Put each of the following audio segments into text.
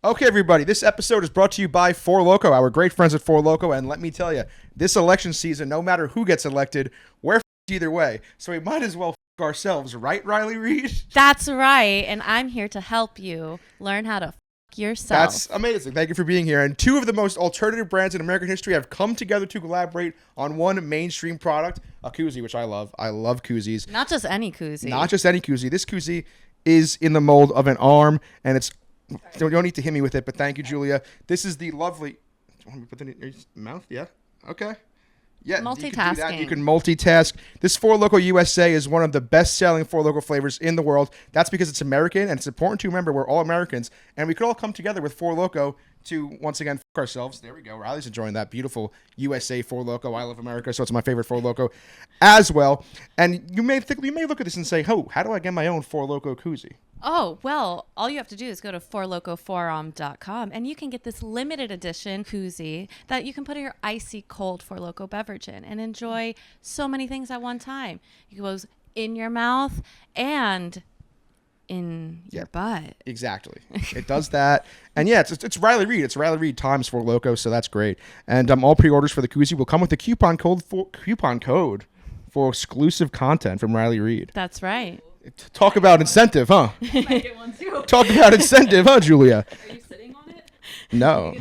Okay, everybody, this episode is brought to you by Four Loko, our great friends at Four Loko, and let me tell you, this election season, no matter who gets elected, we're either way, so we might as well ourselves, right, Riley Reed? That's right, and I'm here to help you learn how to yourself. That's amazing. Thank you for being here. And two of the most alternative brands in American history have come together to collaborate on one mainstream product, a koozie, which I love. I love koozies. Not just any koozie. Not just any koozie. This koozie is in the mold of an arm, and it's... You don't need to hit me with it, but thank you, Julia. This is the lovely... Want me to put that in your mouth? Yeah? Okay. Yeah, multitasking. You can multitask. This Four Loko USA is one of the best-selling Four Loko flavors in the world. That's because it's American, and it's important to remember we're all Americans, and we could all come together with Four Loko to, once again, f*** ourselves. There we go. Riley's enjoying that beautiful USA Four Loko. I love America, so it's my favorite Four Loko as well. And you may look at this and say, oh, how do I get my own Four Loko koozie? Oh, well, all you have to do is go to fourlocoforum.com and you can get this limited edition koozie that you can put your icy cold Four Loko beverage in and enjoy so many things at one time. It goes in your mouth and in your butt. Exactly. It does that. And yeah, it's Riley Reed. It's Riley Reed times Four Loko, so that's great. And all pre-orders for the koozie will come with the coupon code for exclusive content from Riley Reed. That's right. Talk about incentive, huh? I might get one too. Talk about incentive, huh, Julia? Are you sitting on it? No.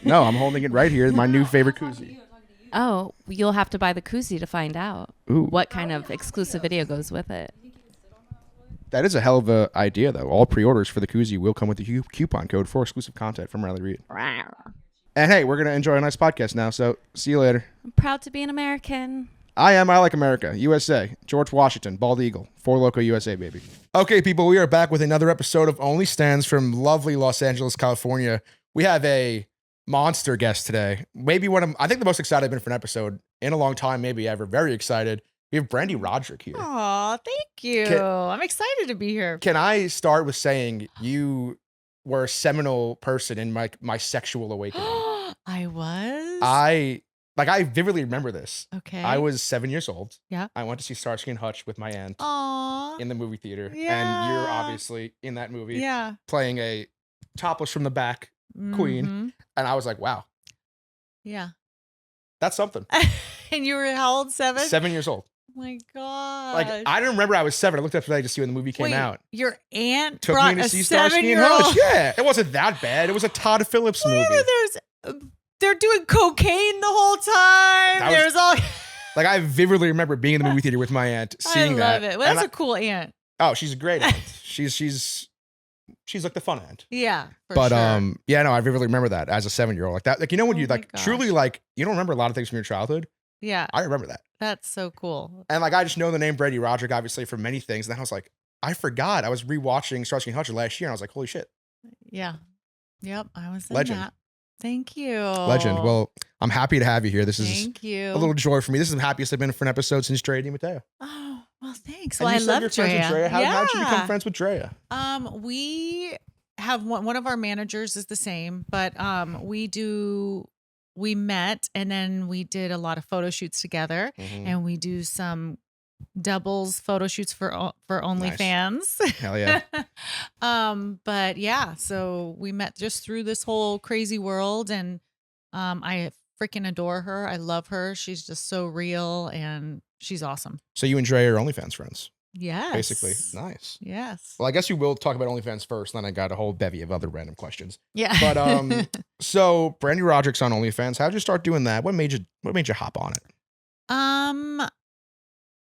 No, I'm holding it right here. My new favorite koozie. Oh, you'll have to buy the koozie to find out what kind of exclusive video goes with it. That is a hell of a idea, though. All pre-orders for the koozie will come with the coupon code for exclusive content from Riley Reed. And hey, we're going to enjoy a nice podcast now, so see you later. I'm proud to be an American. I like America. USA. George Washington. Bald Eagle. Four Loko USA, baby. Okay, people, we are back with another episode of OnlyStans from lovely Los Angeles, California. We have a monster guest today. Maybe I think the most excited I've been for an episode in a long time, maybe ever. Very excited. We have Brandy Roderick here. Aw, thank you. I'm excited to be here. Can I start with saying you were a seminal person in my sexual awakening? I was? I vividly remember this. Okay. I was 7 years old. Yeah. I went to see Starsky and Hutch with my aunt. Aww. In the movie theater. Yeah. And you're obviously in that movie. Yeah. Playing a topless from the back queen. And I was like, wow. Yeah. That's something. And you were how old? 7? 7 years old. Oh my God. Like, I didn't remember I was 7. I looked up today to see when the movie came out. Your aunt took brought me to a see Starsky and 7-year-old. Hutch. Yeah. It wasn't that bad. It was a Todd Phillips movie. They're doing cocaine the whole time. There's all. Like, I vividly remember being in the movie theater with my aunt, seeing that. I love it. Well, that's a cool aunt. Oh, she's a great aunt. she's like the fun aunt. Yeah, but sure. yeah, no, I vividly remember that as a 7-year-old. Like that, like, you know, when you like gosh. truly like you don't remember a lot of things from your childhood. Yeah, I remember that. That's so cool. And like I just know the name Brandy Roderick obviously from many things. And then I was like, I forgot. I was rewatching Starsky and Hutch last year, and I was like, holy shit. Yeah. Yep. I was in Legend. that. Thank you. Legend. Well, I'm happy to have you here. This is Thank you. a little joy for me. This is the happiest I've been for an episode since Drea DiMatteo. Oh, well, thanks. And Well, I you said love you're friends with Drea. How'd you become friends with Drea? We have one of our managers is the same, but we met and then we did a lot of photo shoots together, and we do some doubles photo shoots for OnlyFans. Nice. Hell yeah. But yeah, so we met just through this whole crazy world, and I freaking adore her. I love her. She's just so real and she's awesome. So you and Drea are OnlyFans friends? Yes. Basically. Nice. Yes. Well, I guess we will talk about OnlyFans first, and then I got a whole bevy of other random questions. Yeah. But so Brandy Roderick's on OnlyFans. How'd you start doing that? What made you hop on it?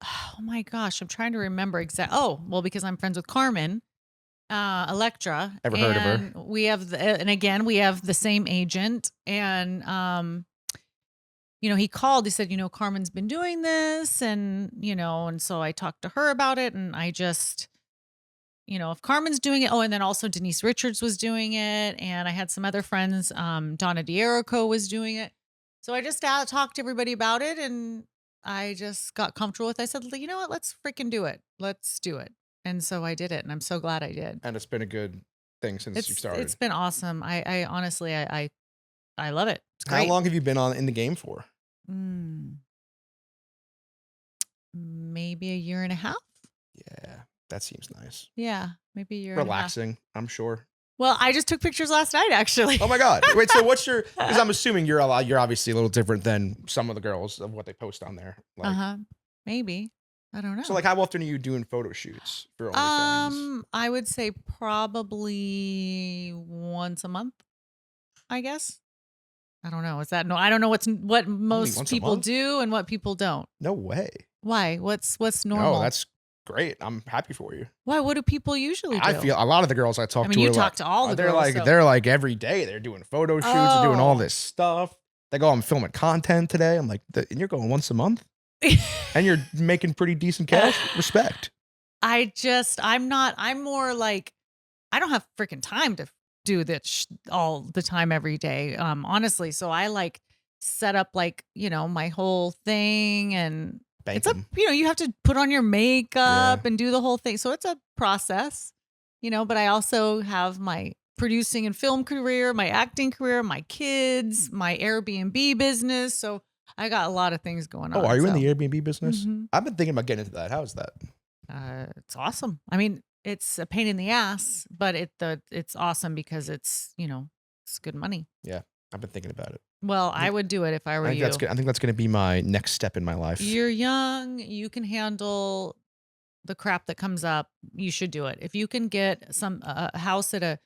Oh my gosh, I'm trying to remember exactly. Oh, well, because I'm friends with Carmen, Electra. Ever heard of her? We have, and again, we have the same agent. And, he called, he said, Carmen's been doing this, and, and so I talked to her about it, and I just, if Carmen's doing it, and then also Denise Richards was doing it, and I had some other friends, Donna D'Erico was doing it. So I just talked to everybody about it, and I just got comfortable with it. I said, you know what, let's freaking do it. Let's do it. And so I did it, and I'm so glad I did. And it's been a good thing since you started. It's been awesome. I honestly, I love it. It's great. How long have you been in the game for? Maybe a year and a half. Yeah, that seems nice. Yeah, maybe a year Relaxing, and a half. I'm sure. Well, I just took pictures last night, actually. Oh my God. Wait, so what's your, because I'm assuming you're obviously a little different than some of the girls of what they post on there. Like, Maybe. I don't know. so like how often are you doing photo shoots for OnlyFans? I would say probably once a month, I guess. I don't know. Is that no? I don't know what most once a people month? do and what people don't. No way. Why? What's normal? No, that's great. I'm happy for you. Why? What do people usually do? I feel a lot of the girls I talk I mean, to you are talk like, to all the they're girls, like so- they're like every day they're doing photo shoots, they're doing all Oh. this stuff. They go, I'm filming content today. I'm like, and you're going once a month, and you're making pretty decent cash. Respect. I'm more like, I don't have freaking time to do this all the time every day. Honestly. So I like set up like, my whole thing, and Bank it's a, 'em. you have to put on your makeup and do the whole thing. So it's a process, but I also have my producing and film career, my acting career, my kids, my Airbnb business. So I got a lot of things going on. Oh, are you in so. the Airbnb business? Mhm. I've been thinking about getting into that. How's that? It's awesome. I mean, it's a pain in the ass, but it's awesome because it's good money. Yeah, I've been thinking about it. Well, I would do it if I were you. I think that's gonna be my next step in my life. You're young. You can handle the crap that comes up. You should do it. If you can get a house at a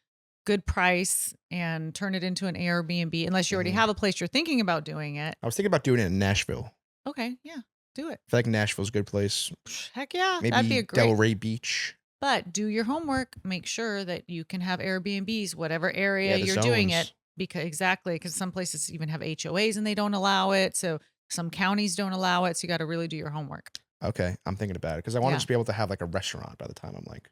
good price and turn it into an Airbnb, unless you already have a place you're thinking about doing it. I was thinking about doing it in Nashville. Okay, yeah, do it. I feel like Nashville's a good place. Heck yeah, Maybe that'd be a great. Delray Beach. But do your homework. Make sure that you can have Airbnbs, whatever area the you're doing zones. it. Because some places even have HOAs and they don't allow it. So some counties don't allow it. So you got to really do your homework. Okay, I'm thinking about it because I want to Yeah. just be able to have like a restaurant by the time I'm like,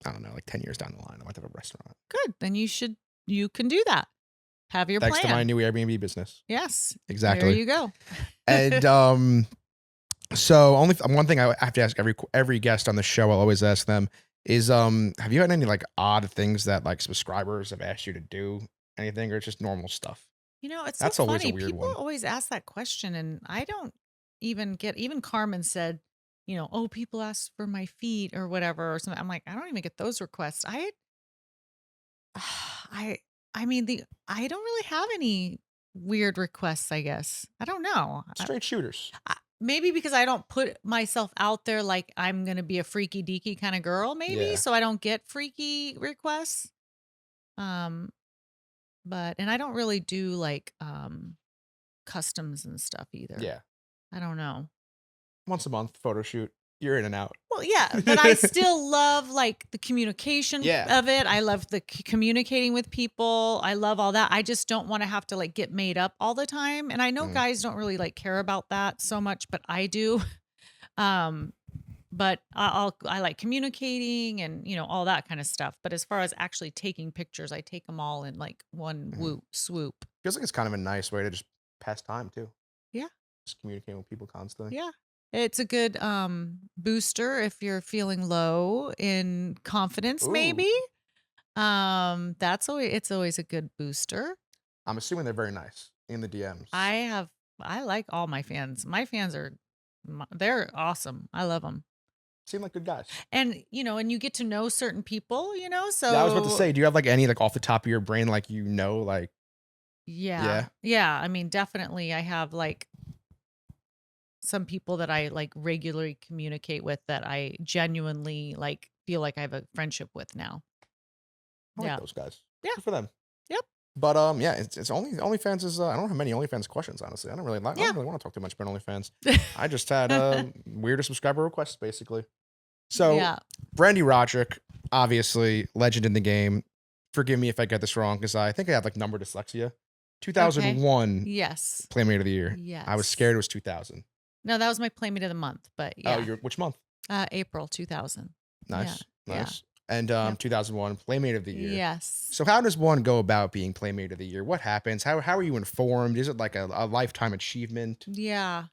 I don't know, like 10 years down the line. I want to have a restaurant. Good. Then you can do that. Have your Thanks plan. to my new Airbnb business. Yes. Exactly. There you go. And so only one thing I have to ask every guest on the show, I'll always ask them is have you had any like odd things that like subscribers have asked you to do, anything, or it's just normal stuff? It's That's so always a funny. weird People one. always ask that question, and I don't even Carmen said, oh, people ask for my feet or whatever or something. I'm like, I don't even get those requests. I mean, I don't really have any weird requests, I guess. I don't know. Straight shooters. Maybe because I don't put myself out there like I'm going to be a freaky deaky kind of girl, maybe. Yeah. So I don't get freaky requests. And I don't really do like customs and stuff either. Yeah. I don't know. Once a month photo shoot. You're in and out. Well, yeah, but I still love like the communication Yeah. of it. I love the communicating with people. I love all that. I just don't want to have to like get made up all the time. And I know guys don't really like care about that so much, but I do. But I like communicating and all that kind of stuff. But as far as actually taking pictures, I take them all in like one swoop. Feels like it's kind of a nice way to just pass time too. Yeah. Just communicating with people constantly. Yeah. It's a good booster if you're feeling low in confidence, Ooh. maybe. It's always a good booster. I'm assuming they're very nice in the DMs. I like all my fans. My fans they're awesome. I love them. Seem like good guys. And and you get to know certain people, so Yeah, I was about to say, do you have like any like off the top of your brain, like like yeah. I mean, definitely I have like some people that I like regularly communicate with that I genuinely like feel like I have a friendship with now. I Yeah. like those guys. Yeah. Good for them. Yep. But yeah, it's OnlyFans is I don't have many OnlyFans questions, honestly. I don't really want to talk too much about OnlyFans. I just had weirder subscriber requests, basically. So Yeah. Brandy Roderick, obviously legend in the game. Forgive me if I get this wrong, because I think I have like number dyslexia. 2001 Yes. Playmate of the Year. Yes. I was scared it was 2000. No, that was my Playmate of the Month, but yeah. Oh, which month? April 2000. Nice. Yeah. Nice. And Yep. 2001 Playmate of the Year. Yes. So how does one go about being Playmate of the Year? What happens? How are you informed? Is it like a lifetime achievement? Yeah.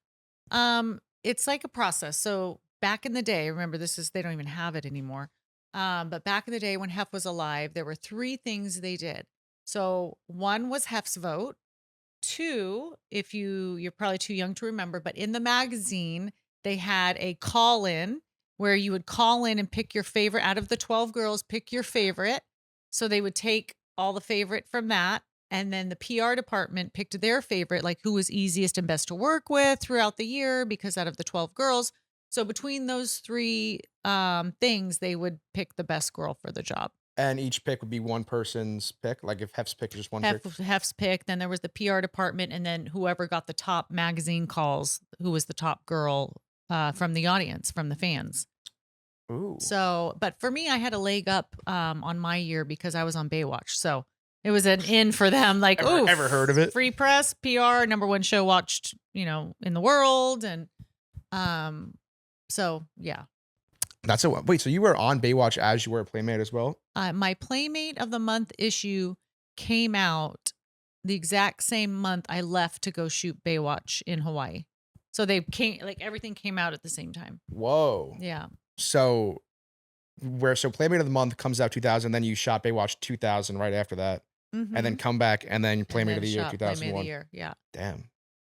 It's like a process. So back in the day, remember they don't even have it anymore. But back in the day when Hef was alive, there were 3 things they did. So one was Hef's vote. 2, if you're probably too young to remember, but in the magazine, they had a call in where you would call in and pick your favorite out of the 12 girls, pick your favorite. So they would take all the favorite from that. And then the PR department picked their favorite, like who was easiest and best to work with throughout the year, because out of the 12 girls. So between those three things, they would pick the best girl for the job. And each pick would be one person's pick. Like if Hef's pick is just one chick. Hef's pick. Then there was the PR department, and then whoever got the top magazine calls, who was the top girl from the audience, from the fans. Ooh. So, but for me, I had a leg up on my year because I was on Baywatch. So it was an in for them. Like, ever heard of it? Free press, PR, #1 show watched, in the world. And so, yeah. That's a wait. So you were on Baywatch as you were a Playmate as well? My Playmate of the Month issue came out the exact same month I left to go shoot Baywatch in Hawaii. So they came, like everything came out at the same time. Whoa. Yeah. So Playmate of the Month comes out 2000, then you shot Baywatch 2000 right after that, and then come back and then Playmate of the Year 2001. Playmate of the Year, yeah. Damn.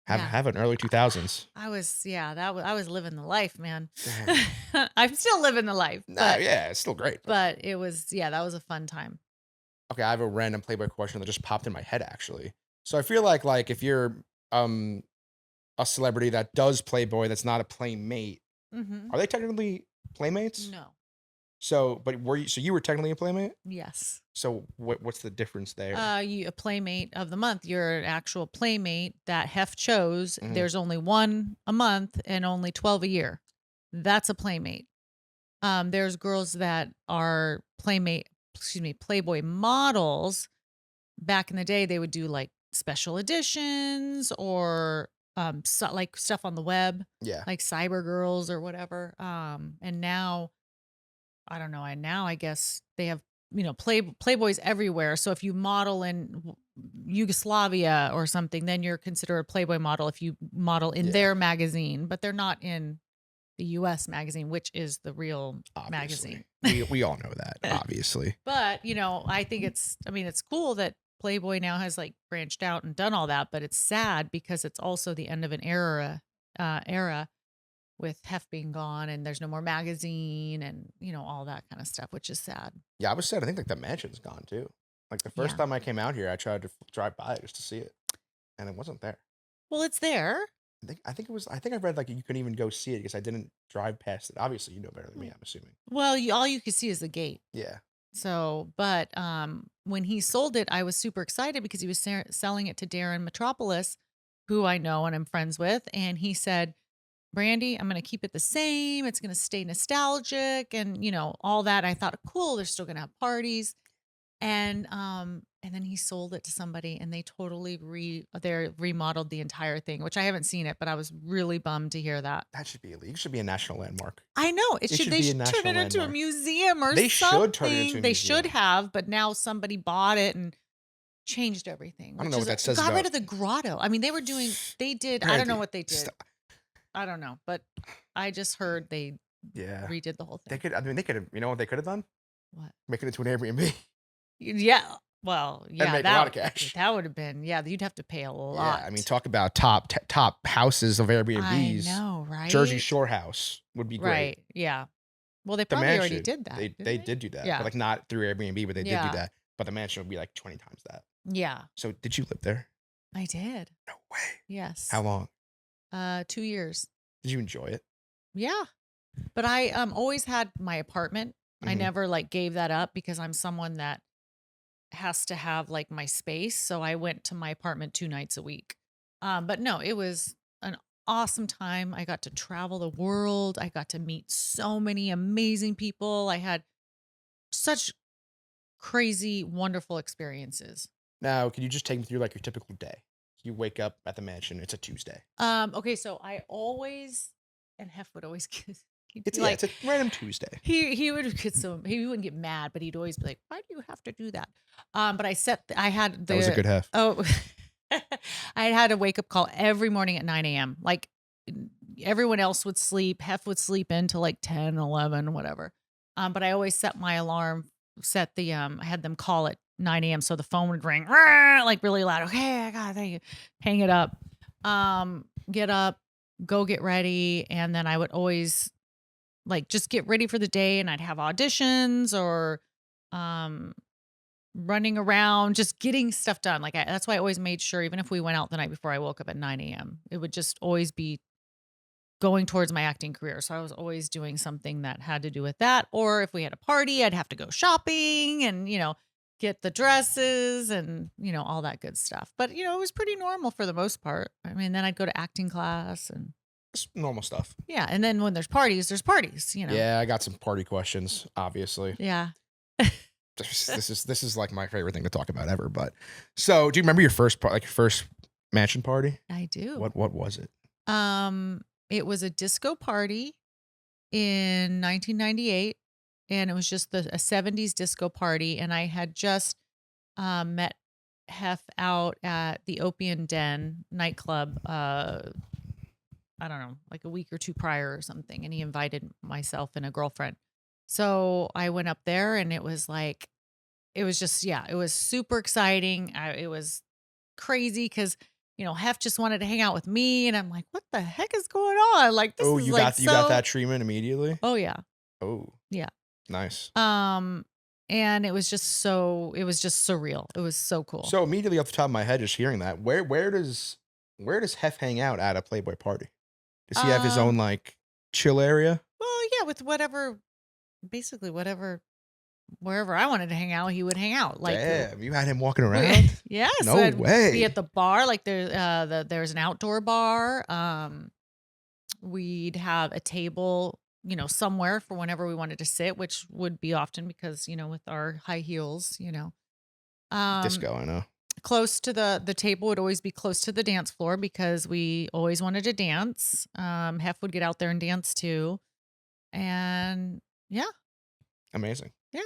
Yeah. Have an early 2000s. I was living the life, man. I'm still living the life. But, yeah, it's still great. But it was, that was a fun time. Okay, I have a random Playboy question that just popped in my head actually. So I feel like if you're a celebrity that does Playboy that's not a Playmate, are they technically Playmates? No. So, but you were technically a Playmate? Yes. So what's the difference there? You a Playmate of the Month. You're an actual Playmate that Hef chose. There's only one a month and only 12 a year. That's a Playmate. There's girls that are Playboy models. Back in the day, they would do like special editions or like stuff on the web. Yeah. Like Cyber Girls or whatever. And now, I don't know. I guess they have, Playboys everywhere. So if you model in Yugoslavia or something, then you're considered a Playboy model if you model in their magazine, but they're not in the US magazine, which is the real magazine. We all know that, obviously. But, I think it's cool that Playboy now has like branched out and done all that, but it's sad because it's also the end of an era with Hef being gone and there's no more magazine and, all that kind of stuff, which is sad. Yeah, I was sad. I think like the mansion's gone too. Like the first time I came out here, I tried to drive by it just to see it, and it wasn't there. Well, it's there. I think I read like you couldn't even go see it because I didn't drive past it. Obviously, you know better than me, I'm assuming. Well, all you could see is the gate. Yeah. So, but when he sold it, I was super excited because he was selling it to Darren Metropolis, who I know and I'm friends with, and he said, Brandy, I'm going to keep it the same. It's going to stay nostalgic and, all that. I thought, cool, they're still going to have parties. And then he sold it to somebody and they totally remodeled the entire thing, which I haven't seen it, but I was really bummed to hear that. That should be illegal. It should be a national landmark. I know. They should turn it into a museum or something. They should turn it into a museum. They should have, but now somebody bought it and changed everything. I don't know what that says. Got rid of the grotto. I mean, they did. I don't know what they did. I don't know, but I just heard they redid the whole thing. They could have, you know what they could have done? What? Make it into an Airbnb. Yeah. Well, yeah. And make a lot of cash. That would have been, you'd have to pay a lot. Yeah, I mean, talk about top houses of Airbnbs. I know, right? Jersey Shore house would be great. Right, yeah. Well, they probably already did that. They did do that. Yeah. But like not through Airbnb, but they did do that. But the mansion would be like 20 times that. Yeah. So did you live there? I did. No way. Yes. How long? 2 years. Did you enjoy it? Yeah. But I always had my apartment. I never like gave that up because I'm someone that has to have like my space. So I went to my apartment 2 nights a week. But no, it was an awesome time. I got to travel the world. I got to meet so many amazing people. I had such crazy, wonderful experiences. Now, can you just take me through like your typical day? You wake up at the mansion. It's a Tuesday. Okay, so I always, and Hef would always get, it's a random Tuesday. He would get he wouldn't get mad, but he'd always be like, "Why do you have to do that?" But I had that was a good Hef. Oh, I had a wake up call every morning at 9 a.m. Like everyone else would sleep. Hef would sleep in till like 10, 11, whatever. But I always set my alarm. I had them call at 9 a.m. so the phone would ring like really loud. Okay, I got it. Hang it up. Get up, go get ready, and then I would always like just get ready for the day, and I'd have auditions or running around, just getting stuff done. Like that's why I always made sure, even if we went out the night before, I woke up at 9 a.m. It would just always be going towards my acting career. So I was always doing something that had to do with that. Or if we had a party, I'd have to go shopping and, get the dresses and, all that good stuff. But, it was pretty normal for the most part. I mean, then I'd go to acting class and Just normal stuff. yeah. And then when there's parties, Yeah, I got some party questions, obviously. Yeah. This is like my favorite thing to talk about ever. But so, do you remember your first your first mansion party? I do. What was it? It was a disco party in 1998, and it was just a 70s disco party. And I had just met Hef out at the Opium Den nightclub. I don't know, like a week or two prior or something, and he invited myself and a girlfriend. So I went up there, and it was just, yeah, it was super exciting. It was crazy because Hef just wanted to hang out with me, and I'm like, what the heck is going on? Like, this is you like got that treatment immediately? Oh yeah. Oh. Yeah. Nice. And it was just surreal. It was so cool. So immediately off the top of my head, just hearing that, where does Hef hang out at a Playboy party? Does he have his own like chill area? Well, yeah, with basically wherever I wanted to hang out, he would hang out. Like, damn, you had him walking around? Yes. No I'd way. Be at the bar, like there's an outdoor bar. We'd have a table, somewhere for whenever we wanted to sit, which would be often because, with our high heels, Disco, I know. close to the table would always be close to the dance floor because we always wanted to dance. Hef would get out there and dance too. And yeah. Amazing. Yeah,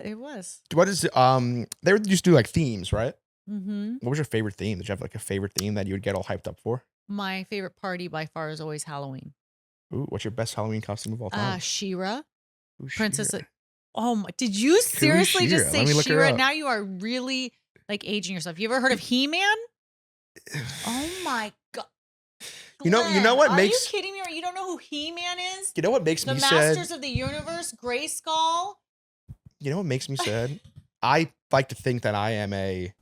it was. What is they used to do like themes, right? Mm-hmm. What was your favorite theme? Did you have like a favorite theme that you would get all hyped up for? My favorite party by far is always Halloween. Ooh, what's your best Halloween costume of all time? She-Ra. Ooh, Princess. She-Ra. Oh my! Did you seriously She-Ra? just say Let me look her She-Ra? up. Now you are really like aging yourself. You ever heard of He-Man? Oh my god! You know what Glenn, makes Are you kidding me? Or you don't know who He-Man is? You know what makes The me Masters sad? of the Universe, Grayskull. You know what makes me sad? I like to think that I am a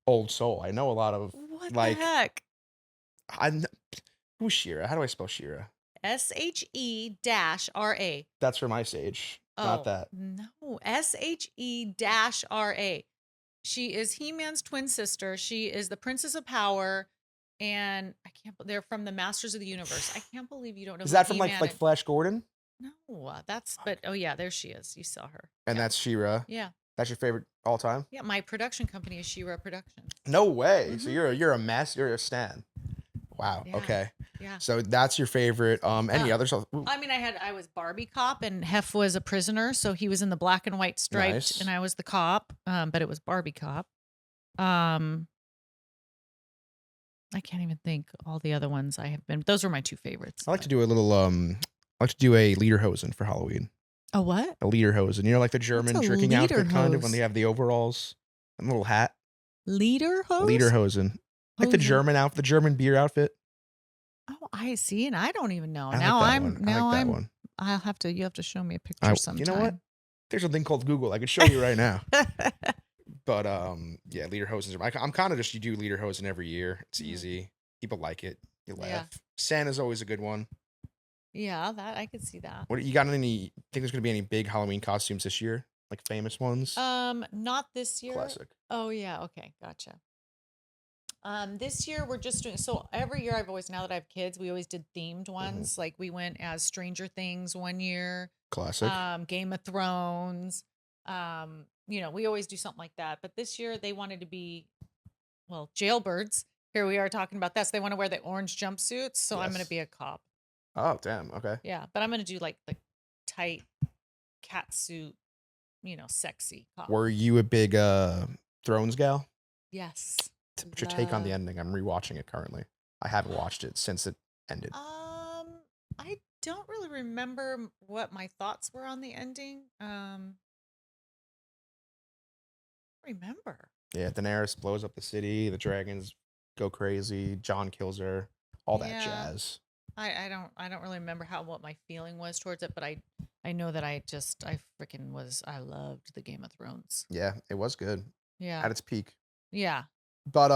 old soul. I know a lot of What like the heck? who's She-Ra? How do I spell She-Ra? SHE-RA. That's from Ice Age. Not that. No, SHE-RA. She is He-Man's twin sister. She is the Princess of Power, and they're from the Masters of the Universe. I can't believe you don't know. Is who that from He-Man like is. Flash Gordon? No, but oh yeah, there she is. You saw her. And Yeah. that's She-Ra. Yeah. That's your favorite all time? Yeah, my production company is She-Ra Productions. No way. So Mhm. you're a stan. Wow. Yeah. Okay. Yeah. So that's your favorite. Any other stuff? Ooh, I mean, I was Barbie cop, and Hef was a prisoner, so he was in the black and white striped, Nice. and I was the cop. But it was Barbie cop. I can't even think all the other ones I have been. Those were my two favorites. I like to do a little I like to do a lederhosen for Halloween. A what? A lederhosen. You know, like the German a drinking outfit kind of when lederhose? they have the overalls and the little hat. Leader hose? Lederhosen. Like the Hosen. German outfit, the German beer outfit. Oh, I see, and I don't even know. I now like that I'm one. now I like that I'm. one. You have to show me a picture sometime. You know what? There's a thing called Google. I could show you right now. But yeah, lederhosen. I'm kind of just, you do lederhosen every year. It's easy. People like it. You laugh. Yeah. Santa's always a good one. Yeah, that I could see that. What you got? Think there's gonna be any big Halloween costumes this year? Like famous ones? Not this year. Classic. Oh yeah, okay, gotcha. This year we're just doing, so every year now that I have kids, we always did themed ones. Like we went as Stranger Things one year, Classic. Game of Thrones. We always do something like that. But this year they wanted to be, well, jailbirds. Here we are talking about that. So they want to wear the orange jumpsuits. So I'm going Yes. to be a cop. Oh, damn. Okay. Yeah, but I'm going to do like the tight cat suit, sexy cop. Were you a big Thrones gal? Yes. What's your take on the ending? I'm rewatching it currently. I haven't watched it since it ended. I don't really remember what my thoughts were on the ending. Remember. Yeah, Daenerys blows up the city. The dragons go crazy. Jon kills her. All that Yeah. jazz. I don't really remember what my feeling was towards it, but I I know that I loved the Game of Thrones. Yeah, it was good Yeah. at its peak. Yeah. But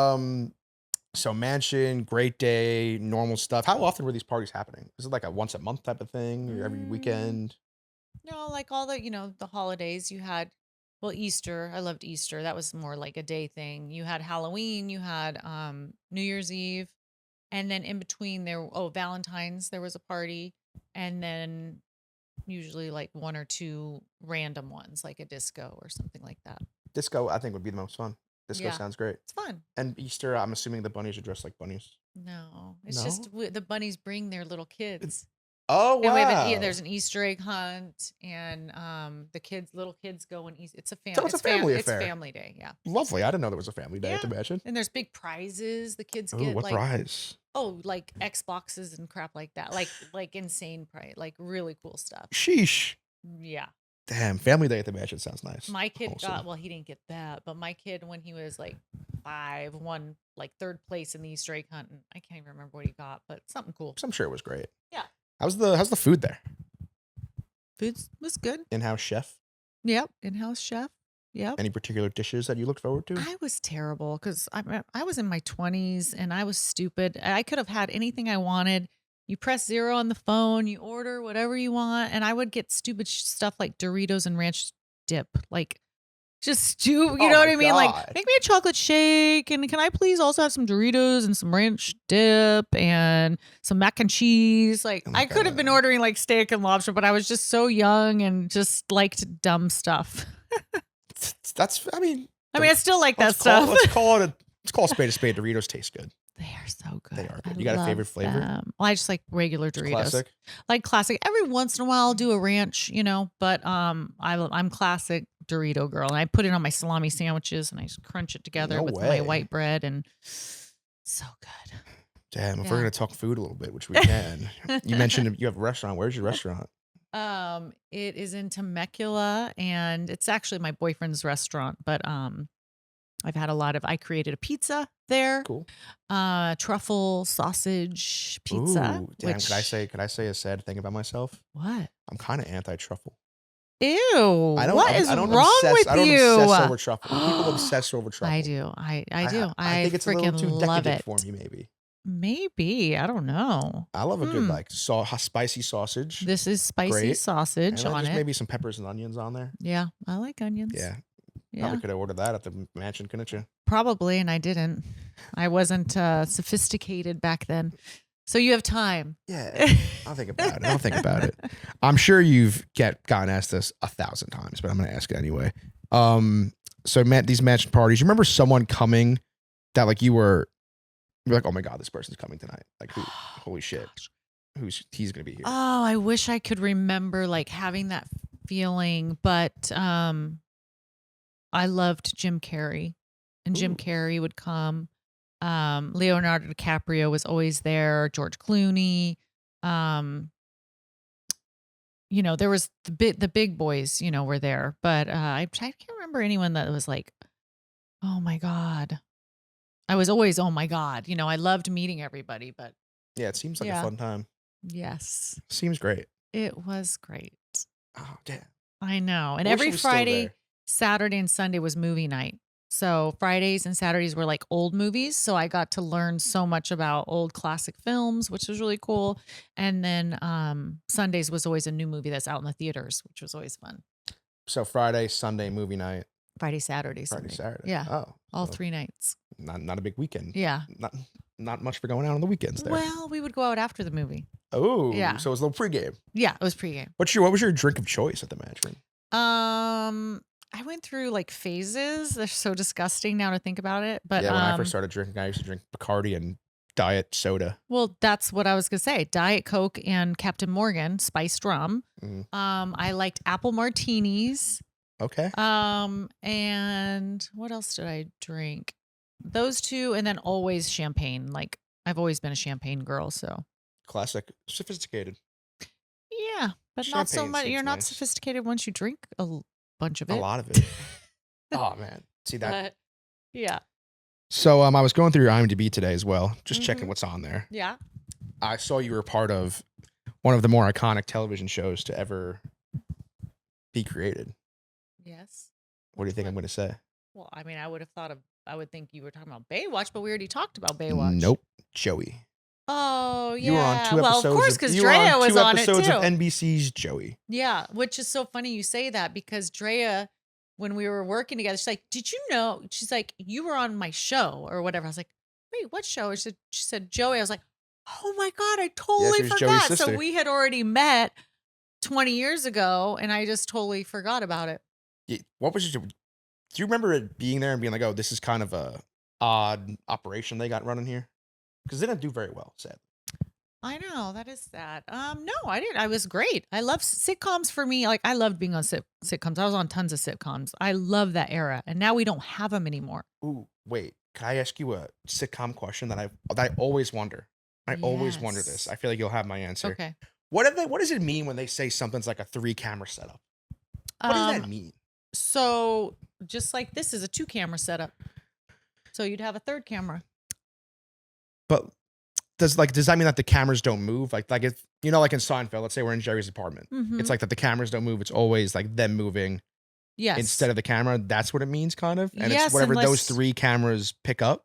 so mansion, great day, normal stuff. How often were these parties happening? Is it like a once a month type of thing, or every weekend? No, like all the, the holidays you had. Well, Easter, I loved Easter. That was more like a day thing. You had Halloween, you had New Year's Eve, and then in between Valentine's, there was a party, and then usually like one or two random ones, like a disco or something like that. Disco, I think, would be the most fun. Disco Yeah. sounds great. It's fun. And Easter, I'm assuming the bunnies are dressed like bunnies. No, it's No? just the bunnies bring their little kids. Oh, And wow. there's an Easter egg hunt, and little kids go and eat. It's a So it's a family affair. It's family day, yeah. Lovely. I didn't know there was a family day at the mansion. And there's big prizes. The kids Ooh, get what like prize? like Xboxes and crap like that, like insane prize, like really cool stuff. Sheesh. Yeah. Damn, family day at the mansion sounds nice. My kid Awesome. he didn't get that, but my kid, when he was like 5, won like 3rd place in the Easter egg hunt. And I can't even remember what he got, but something cool. I'm sure it was great. Yeah. How's the food there? Food was good. In-house chef? Yep. In-house chef. Yep. Any particular dishes that you looked forward to? I was terrible because I was in my 20s and I was stupid. I could have had anything I wanted. You press 0 on the phone, you order whatever you want, and I would get stupid stuff like Doritos and ranch dip, like just stupid. You know what I mean? God. Like, make me a chocolate shake, and can I please also have some Doritos and some ranch dip and some mac and cheese? Like, I could have been ordering like steak and lobster, but I was just so young and just liked dumb stuff. I still like that stuff. Let's call a spade. Doritos taste good. They are so good. They are good. You got a favorite flavor? Well, I just like regular Doritos. Classic. Like classic. Every once in a while I'll do a ranch, but I'm classic Dorito girl. And I put it on my salami sandwiches and I just crunch it together with my white bread, and so good. Damn, if we're gonna talk food a little bit, which we can. You mentioned you have a restaurant. Where's your restaurant? It is in Temecula, and it's actually my boyfriend's restaurant, but I created a pizza there. Cool. Truffle sausage pizza. Ooh, damn, could I say a sad thing about myself? What? I'm kind of anti-truffle. Ew. I don't what is I don't wrong obsess, with I don't you? obsess over truffle. People obsess over truffle. I do. I do. I think it's a little too love decadent it. for me, maybe. Maybe. I don't know. I love a good spicy sausage. This is spicy Great. sausage and on just it. maybe some peppers and onions on there. Yeah, I like onions. Yeah. Yeah. Probably could have ordered that at the mansion, couldn't you? Probably, and I didn't. I wasn't sophisticated back then. So you have time. Yeah. I'll think about it. I'm sure you've gotten asked this 1,000 times, but I'm going to ask it anyway. So these mansion parties, you remember someone coming that like you're like, oh my God, this person's coming tonight. Like, holy shit. He's going to be here. Oh, I wish I could remember like having that feeling, but I loved Jim Carrey, and Jim Carrey would come. Leonardo DiCaprio was always there. George Clooney. There was the big boys, were there, but I can't remember anyone that was like, oh my God. I was always, oh my God. I loved meeting everybody, but yeah, it seems like a fun time. Yes. Seems great. It was great. Oh, damn. I know. And I wish every it was still Friday, there. Saturday, and Sunday was movie night. So Fridays and Saturdays were like old movies. So I got to learn so much about old classic films, which was really cool. And then Sundays was always a new movie that's out in the theaters, which was always fun. So Friday, Sunday, movie night. Friday, Saturday, Sunday. Saturday. Yeah. Oh. All 3 nights. Not a big weekend. Yeah. Not much for going out on the weekends there. Well, we would go out after the movie. Oh. Yeah. So it was a little pregame. Yeah, it was pregame. What was your drink of choice at the mansion? I went through like phases. They're so disgusting now to think about it. But yeah, when I first started drinking, I used to drink Bacardi and diet soda. Well, that's what I was gonna say. Diet Coke and Captain Morgan spiced rum. Mm-hmm. I liked apple martinis. Okay. And what else did I drink? Those 2, and then always champagne. Like I've always been a champagne girl, so classic, sophisticated. Yeah, but not so Champagne much. seems You're not nice. sophisticated once you drink a bunch of it. A lot of it. Oh man, see that? But, yeah. So I was going through your IMDb today as well, just checking what's on there. Yeah. I saw you were part of one of the more iconic television shows to ever be created. Yes. What do you think I'm going to say? Well, I mean, I would think you were talking about Baywatch, but we already talked about Baywatch. Nope. Joey. Oh, yeah. You were on 2 well, episodes. of course, because you were Drea on was 2 on it episodes too. of NBC's Joey. Yeah, which is so funny you say that because Drea, when we were working together, she's like, "Did you know?" She's like, "You were on my show or whatever." I was like, "Wait, what show?" She said Joey. I was like, "Oh my god, I totally she was Joey's forgot." So sister. we had already met 20 years ago, and I just totally forgot about it. What was your? Do you remember it being there and being like, "Oh, this is kind of a odd operation they got running here"? Because they didn't do very well, sadly. I know, that is sad. No, I didn't. I was great. I love sitcoms for me. Like I loved being on sitcoms. I was on tons of sitcoms. I love that era, and now we don't have them anymore. Ooh, wait. Can I ask you a sitcom question that I always wonder? I always wonder this. Yes. I feel like you'll have my answer. Okay. What does it mean when they say something's like a 3-camera setup? What does that mean? So just like this is a 2-camera setup. So you'd have a 3rd camera. But does that mean that the cameras don't move? Like if like in Seinfeld, let's say we're in Jerry's apartment. Mhm. It's like that the cameras don't move. It's always like them moving Yes. instead of the camera. That's what it means, kind of. And Yes, it's whatever those unless- 3 cameras pick up.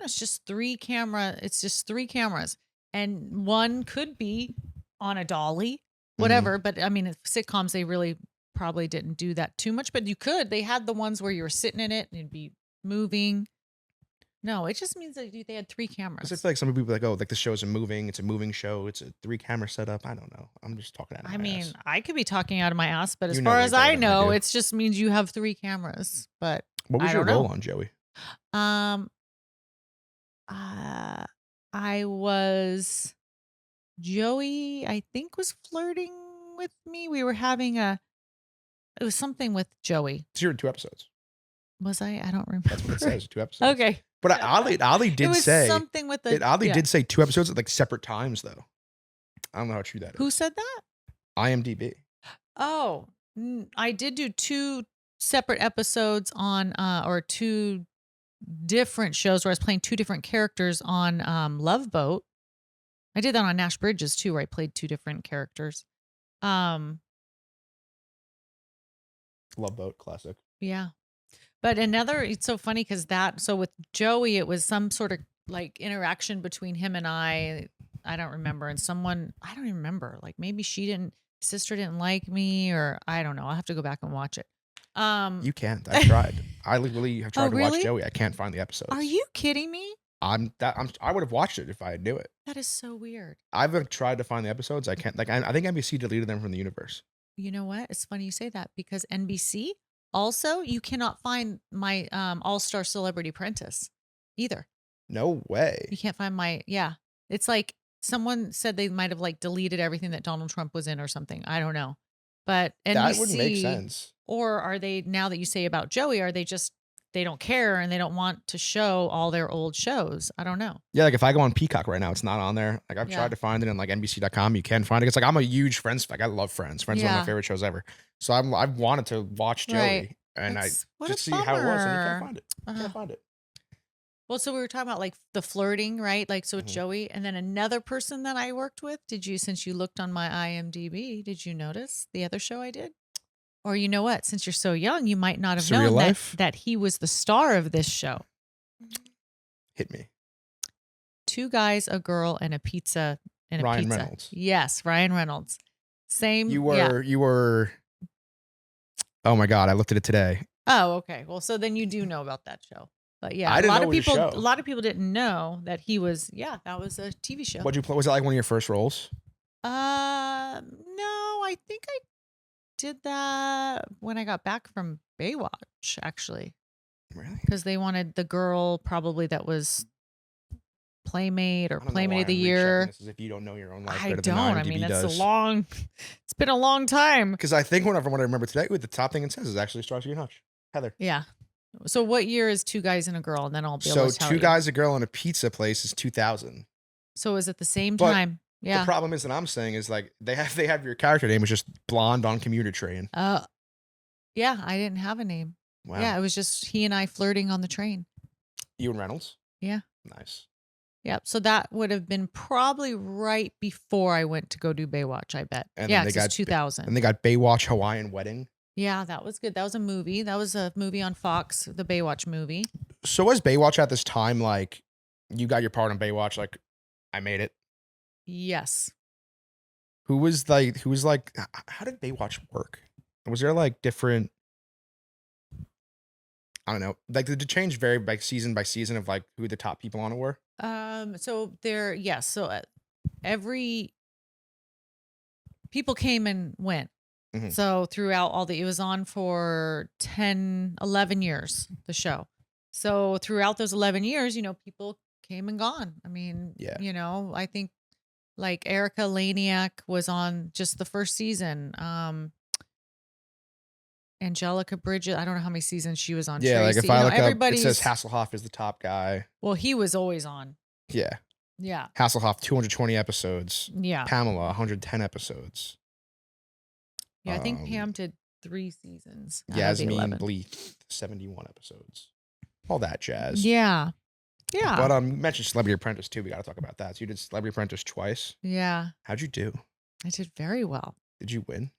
It's just 3 camera. It's just 3 cameras, and one could be on a dolly, whatever. But I mean, sitcoms they really probably didn't do that too much. But you could. They had the ones where you were sitting in it and it'd be moving. No, it just means that they had 3 cameras. Because I feel like some people are like, oh, like the show's it's a moving show. It's a 3-camera setup. I don't know. I'm just talking out of my ass. I could be talking out of my ass, but as You know far way as better I than I know, do. it just means you have 3 cameras. But What was I your don't role know. on Joey? I was Joey, I think was flirting with me. We were having it was something with Joey. So you're in 2 episodes. Was I? I don't remember. That's what it says, 2 episodes. Okay. But oddly It did was say something with the it oddly yeah. did say 2 episodes at like separate times though. I don't know how true that is. Who said that? IMDb. Oh, I did do 2 separate episodes on or 2 different shows where I was playing 2 different characters on Love Boat. I did that on Nash Bridges too, where I played 2 different characters. Love Boat, classic. Yeah. But it's so funny because so with Joey, it was some sort of like interaction between him and I don't remember. And I don't even remember, like maybe sister didn't like me or I don't know. I'll have to go back and watch it. You can't. I tried. I literally have tried to watch really? Joey. I can't find the episodes. Are you kidding me? I would have watched it if I knew it. That is so weird. I've tried to find the episodes. I can't. Like I think NBC deleted them from the universe. You know what? It's funny you say that because NBC also, you cannot find my All-Star Celebrity Apprentice either. No way. You can't find it's like someone said they might have like deleted everything that Donald Trump was in or something. I don't know. But NBC, That would make sense. Or are they, now that you say about Joey, are they just, they don't care and they don't want to show all their old shows? I don't know. Yeah, like if I go on Peacock right now, it's not on there. Like I've Yeah. tried to find it on like NBC.com. You can find it. It's like I'm a huge Friends. Like I love Friends. Friends is one of Yeah. my favorite shows ever. So I've wanted to watch Joey Right. and What just a see how it was, and you bummer. can't find it. You Uh-huh. can't find it. Well, so we were talking about like the flirting, right? Like, so with Mhm. Joey and then another person that I worked with. Since you looked on my IMDb, did you notice the other show I did? Or you know what? Since you're so young, you might not have Surreal known Life? that he was the star of this show. Hit me. 2 guys, a girl, and a pizza. And Ryan a pizza. Reynolds. Yes, Ryan Reynolds. Same. You yeah. were. Oh my God! I looked at it today. Oh, okay. Well, so then you do know about that show. But yeah, I a didn't lot know of it was a people. show. A lot of people didn't know that he was. Yeah, that was a TV show. What'd you play? Was it like one of your first roles? No, I think I did that when I got back from Baywatch, actually, Really? because they wanted the girl probably that was Playmate or I don't know Playmate why of the I'm rechecking year. this as if you don't know your own life I better than don't. I IMDb mean, does. it's been a long time. Because I think whenever what I remember today, the top thing it says is actually Starsky and Hutch. Heather. Yeah. So what year is 2 guys and a girl? And then I'll be able So to tell 2 you. guys, a girl, and a pizza place is 2000. So is it the same But time? Yeah. The problem is that I'm saying is like they have your character name was just blonde on commuter train. Yeah, I didn't have a name. Wow. Yeah, it was just he and I flirting on the train. You and Reynolds. Yeah. Nice. Yep. So that would have been probably right before I went to go do Baywatch, I bet. And yeah, then they it's got 2000. And they got Baywatch Hawaiian Wedding. Yeah, that was good. That was a movie. That was a movie on Fox, the Baywatch movie. So was Baywatch at this time like you got your part on Baywatch? Like I made it. Yes. Who was like? How did Baywatch work? Was there like different? I don't know. Like did it change very by season of like who the top people on it were? So there, yes. So every people came and went. Mhm. So throughout it was on for 10, 11 years, the show. So throughout those 11 years, people came and gone. I mean, Yeah. I think like Erica Laniak was on just the first season. Angelica Bridget, I don't know how many seasons she was on. Yeah, like Tracy. if I look up, it everybody's says Hasselhoff is the top guy. well, he was always on. Yeah, Yeah. Hasselhoff 220 episodes. Yeah. Pamela 110 episodes. Yeah, I think Pam did 3 seasons. Yasmin Bleeth 71 episodes. All that jazz. Yeah. Yeah. But you mentioned Celebrity Apprentice too. We got to talk about that. So you did Celebrity Apprentice twice. Yeah. How'd you do? I did very well. Did you win?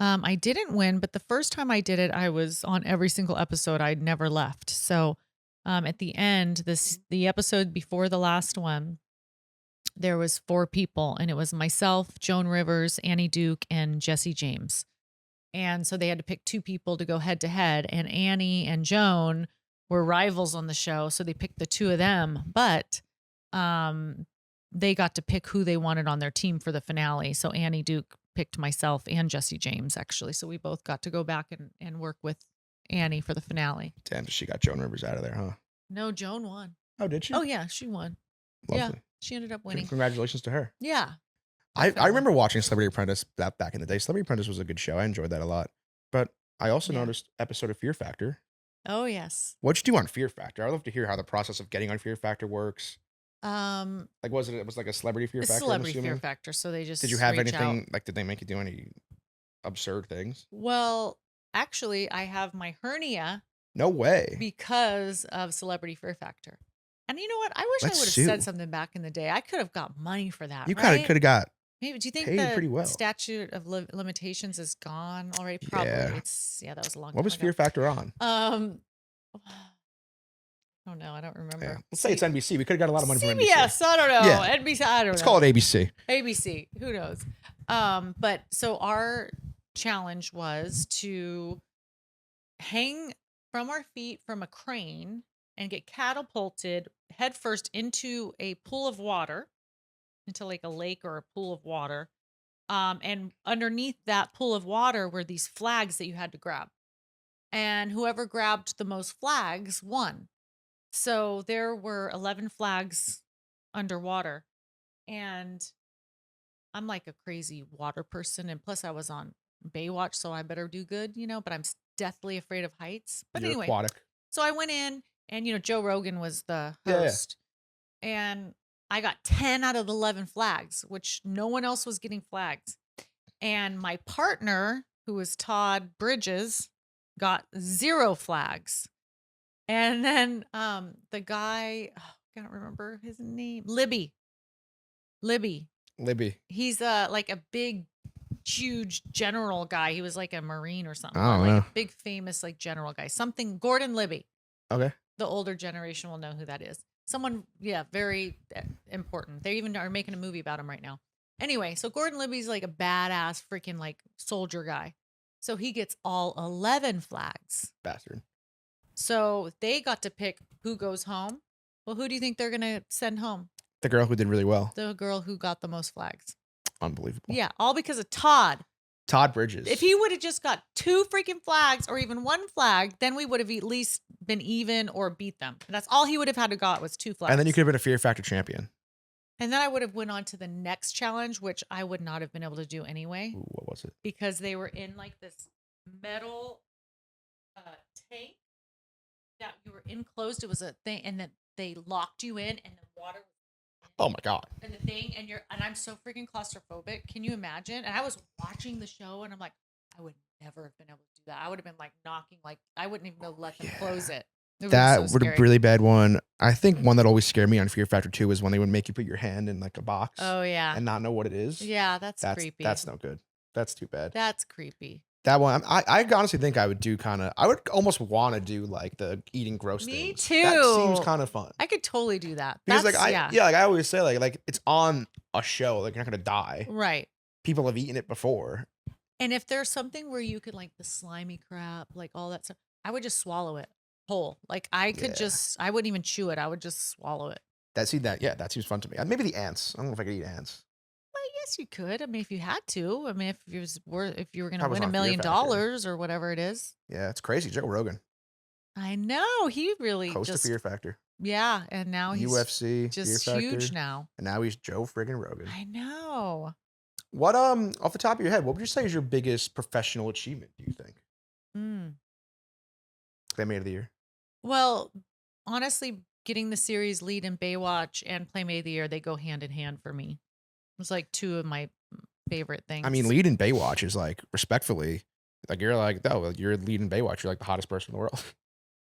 I didn't win, but the first time I did it, I was on every single episode. I'd never left. So at the end, the episode before the last one, there was 4 people, and it was myself, Joan Rivers, Annie Duke, and Jesse James. And so they had to pick 2 people to go head to head, and Annie and Joan were rivals on the show, so they picked the 2 of them, but they got to pick who they wanted on their team for the finale. So Annie Duke picked myself and Jesse James, actually. So we both got to go back and work with Annie for the finale. Damn, she got Joan Rivers out of there, huh? No, Joan won. Oh, did she? Oh, yeah, she won. Lovely. Yeah, she ended up winning. Congratulations to her. Yeah. I remember watching Celebrity Apprentice back in the day. Celebrity Apprentice was a good show. I enjoyed that a lot. But I also noticed episode of Fear Factor. Oh, yes. What'd you do on Fear Factor? I'd love to hear how the process of getting on Fear Factor works. Like was it was like a Celebrity Fear Factor? Celebrity Fear Factor. So they just did you have reach anything out. like did they make you do any absurd things? Well, actually, I have my hernia No way. because of Celebrity Fear Factor. And you know what? I wish I Let's would have sue. said something back in the day. I could have got money for that. You kind of could have got Maybe. Do you think paid pretty the well. statute of limitations is gone already? Probably. Yeah. That was a long time What was ago. Fear Factor on? I don't know. I don't remember. Yeah. Let's say it's NBC. We could have got a lot of money from NBC. CBS. I don't know. Yeah. NBC. I don't know. Let's call it ABC. ABC. Who knows? But so our challenge was to hang from our feet from a crane and get catapulted headfirst into a pool of water, into like a lake or a pool of water. And underneath that pool of water were these flags that you had to grab. And whoever grabbed the most flags won. So there were 11 flags underwater. And I'm like a crazy water person. And plus I was on Baywatch, so I better do good, but I'm deathly afraid of heights. But You're anyway, aquatic. so I went in and, Joe Rogan was the Yeah. host. And I got 10 out of the 11 flags, which no one else was getting flags. And my partner, who was Todd Bridges, got 0 flags. And then the guy, I can't remember his name, Libby. He's like a big, huge general guy. He was like a Marine or something. Oh, like yeah. a big, famous like general guy. Gordon Libby. Okay. The older generation will know who that is. Someone, very important. They even are making a movie about him right now. Anyway, so Gordon Libby's like a badass freaking like soldier guy. So he gets all 11 flags. Bastard. So they got to pick who goes home. Well, who do you think they're going to send home? The girl who did really well. The girl who got the most flags. Unbelievable. Yeah, all because of Todd. Todd Bridges. If he would have just got 2 freaking flags or even 1 flag, then we would have at least been even or beat them. And that's all he would have had to got was 2 flags. And then you could have been a Fear Factor champion. And then I would have went on to the next challenge, which I would not have been able to do anyway. Ooh, what was it? Because they were in like this metal tank that you were enclosed. It was a thing, and then they locked you in, and the water. Oh my God. And the thing, and I'm so freaking claustrophobic. Can you imagine? And I was watching the show, and I'm like, I would never have been able to do that. I would have been like knocking, like I wouldn't even have let them close it. That would have really bad one. I think one that always scared me on Fear Factor 2 is when they would make you put your hand in like a box. Oh yeah. And not know what it is. Yeah, that's creepy. That's no good. That's too bad. That's creepy. That one, I honestly think I would do I would almost want to do like the eating gross Me things. too. That seems kind of fun. I could totally do that. Because That's, like I always say like it's on a show, like you're not gonna die. Right. People have eaten it before. And if there's something where you could like the slimy crap, like all that stuff, I would just swallow it whole. Like I could I wouldn't even chew it. I would just swallow it. That seems fun to me. Maybe the ants. I don't know if I could eat ants. Well, yes, you could. I mean, if you had to. I mean, if you were going I to was win $1 on Fear million Factor. or whatever it is. Yeah, it's crazy. Joe Rogan, I know he really host of Fear Factor, yeah, and now he's UFC, just Fear huge Factor, now. and now he's Joe friggin' Rogan. I know. What off the top of your head, what would you say is your biggest professional achievement? Do you think? Playmate of the Year. Well, honestly, getting the series lead in Baywatch and Playmate of the Year, they go hand in hand for me. It's like two of my favorite things. I mean, lead in Baywatch is like respectfully, like you're like, oh, you're leading Baywatch. You're like the hottest person in the world.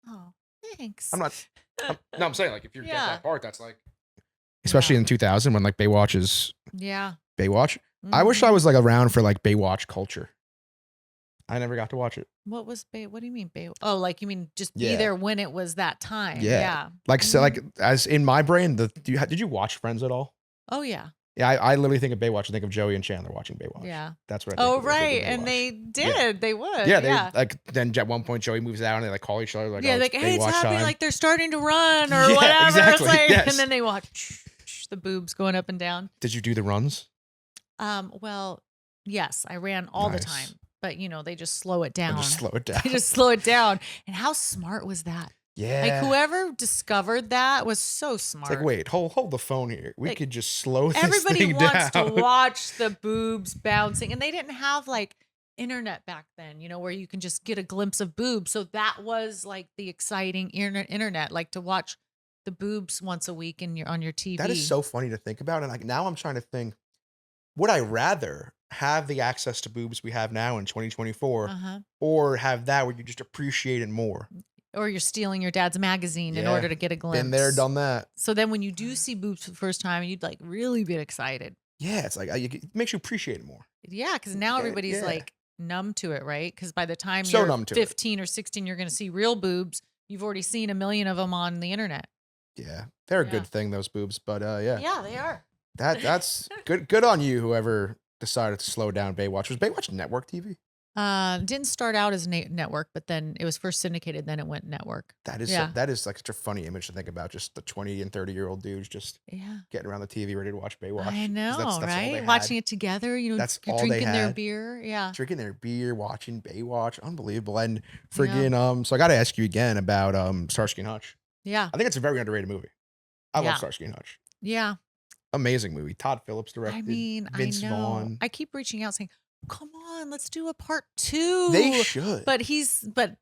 Oh, thanks. I'm saying like if you get Yeah. that part, that's like, especially in 2000 when like Baywatch is Yeah. Baywatch. I wish I was like around for like Baywatch culture. I never got to watch it. What was Bay? What do you mean Bay? Oh, like you mean just be Yeah. there when it was that time? Yeah. Yeah. Like so, like as in my brain, did you watch Friends at all? Oh yeah. Yeah, I literally think of Baywatch. I think of Joey and Chandler watching Baywatch. Yeah. That's what I think Oh of when I think right, of and Baywatch. they did. They would. Yeah, they like then at one point Joey moves out and they like call each other like, yeah, oh, like it's hey, it's Baywatch happening. time. Like they're starting to run or Yeah, whatever. exactly, It's like, yes. And then they watch the boobs going up and down. Did you do the runs? Well, yes, I ran all the Nice. time, but they just slow it down. And just slow it down. They just slow it down. And how smart was that? Yeah. Like whoever discovered that was so smart. It's like, wait, hold the phone here. We Like, could just slow this Everybody thing wants down. to watch the boobs bouncing, and they didn't have like internet back then, where you can just get a glimpse of boobs. So that was like the exciting internet, like to watch the boobs once a week on your TV. That is so funny to think about. And like now I'm trying to think, would I rather have the access to boobs we have now in 2024 or have that where you just appreciate it more? Or you're stealing your dad's magazine in Yeah. order to get a glimpse. Been there, done that. So then when you do see boobs for the first time, you'd like really be excited. Yeah, it's like it makes you appreciate it more. Yeah, because now everybody's yeah. like numb to it, right? Because by the time So you're numb to it. 15 or 16, you're going to see real boobs. You've already seen 1 million of them on the internet. Yeah, they're a Yeah. good thing, those boobs. But yeah, Yeah, they are. that's good. Good on you, whoever decided to slow down Baywatch. Was Baywatch network TV? Didn't start out as network, but then it was first syndicated. Then it went network. That is Yeah. that is like such a funny image to think about. Just the 20 and 30-year-old dudes just Yeah, getting around the TV ready to watch Baywatch. I 'Cause know, that's all they right? had. Watching it together, That's all they drinking their had. beer. Yeah. Drinking their beer, watching Baywatch, unbelievable. And friggin' so I got to ask you again about Starsky and Hutch. Yeah. I think it's a very underrated movie. I Yeah. love Starsky and Hutch. Yeah. Amazing movie. Todd Phillips directed. I mean, Vince I know. Vaughn. I keep reaching out saying, "Come on, let's do a part 2." They should. But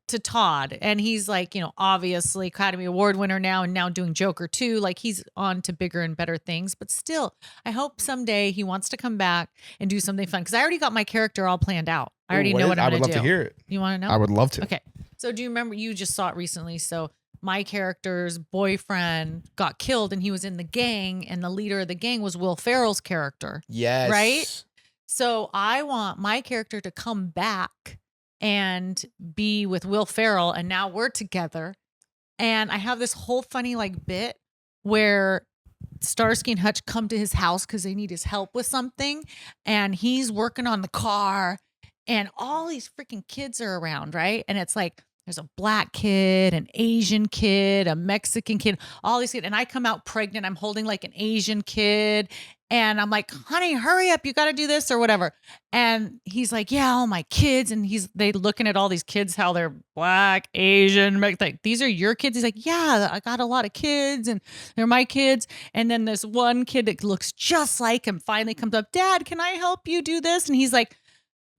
to Todd, and he's like, obviously Academy Award winner now, and now doing Joker 2. Like he's on to bigger and better things. But still, I hope someday he wants to come back and do something fun because I already got my character all planned out. I already know what I'm I going would to do. love to hear it. You want to know? I would love to. Okay. So do you remember you just saw it recently? So my character's boyfriend got killed and he was in the gang, and the leader of the gang was Will Ferrell's character. Yes. Right? So I want my character to come back and be with Will Ferrell, and now we're together. And I have this whole funny like bit where Starsky and Hutch come to his house because they need his help with something, and he's working on the car, and all these freaking kids are around, right? And it's like there's a black kid, an Asian kid, a Mexican kid, all these kids. And I come out pregnant. I'm holding like an Asian kid. And I'm like, honey, hurry up. You got to do this or whatever. And he's like, yeah, all my kids. And they looking at all these kids, how they're black, Asian, like, these are your kids. He's like, yeah, I got a lot of kids and they're my kids. And then this one kid that looks just like him finally comes up, Dad, can I help you do this? And he's like,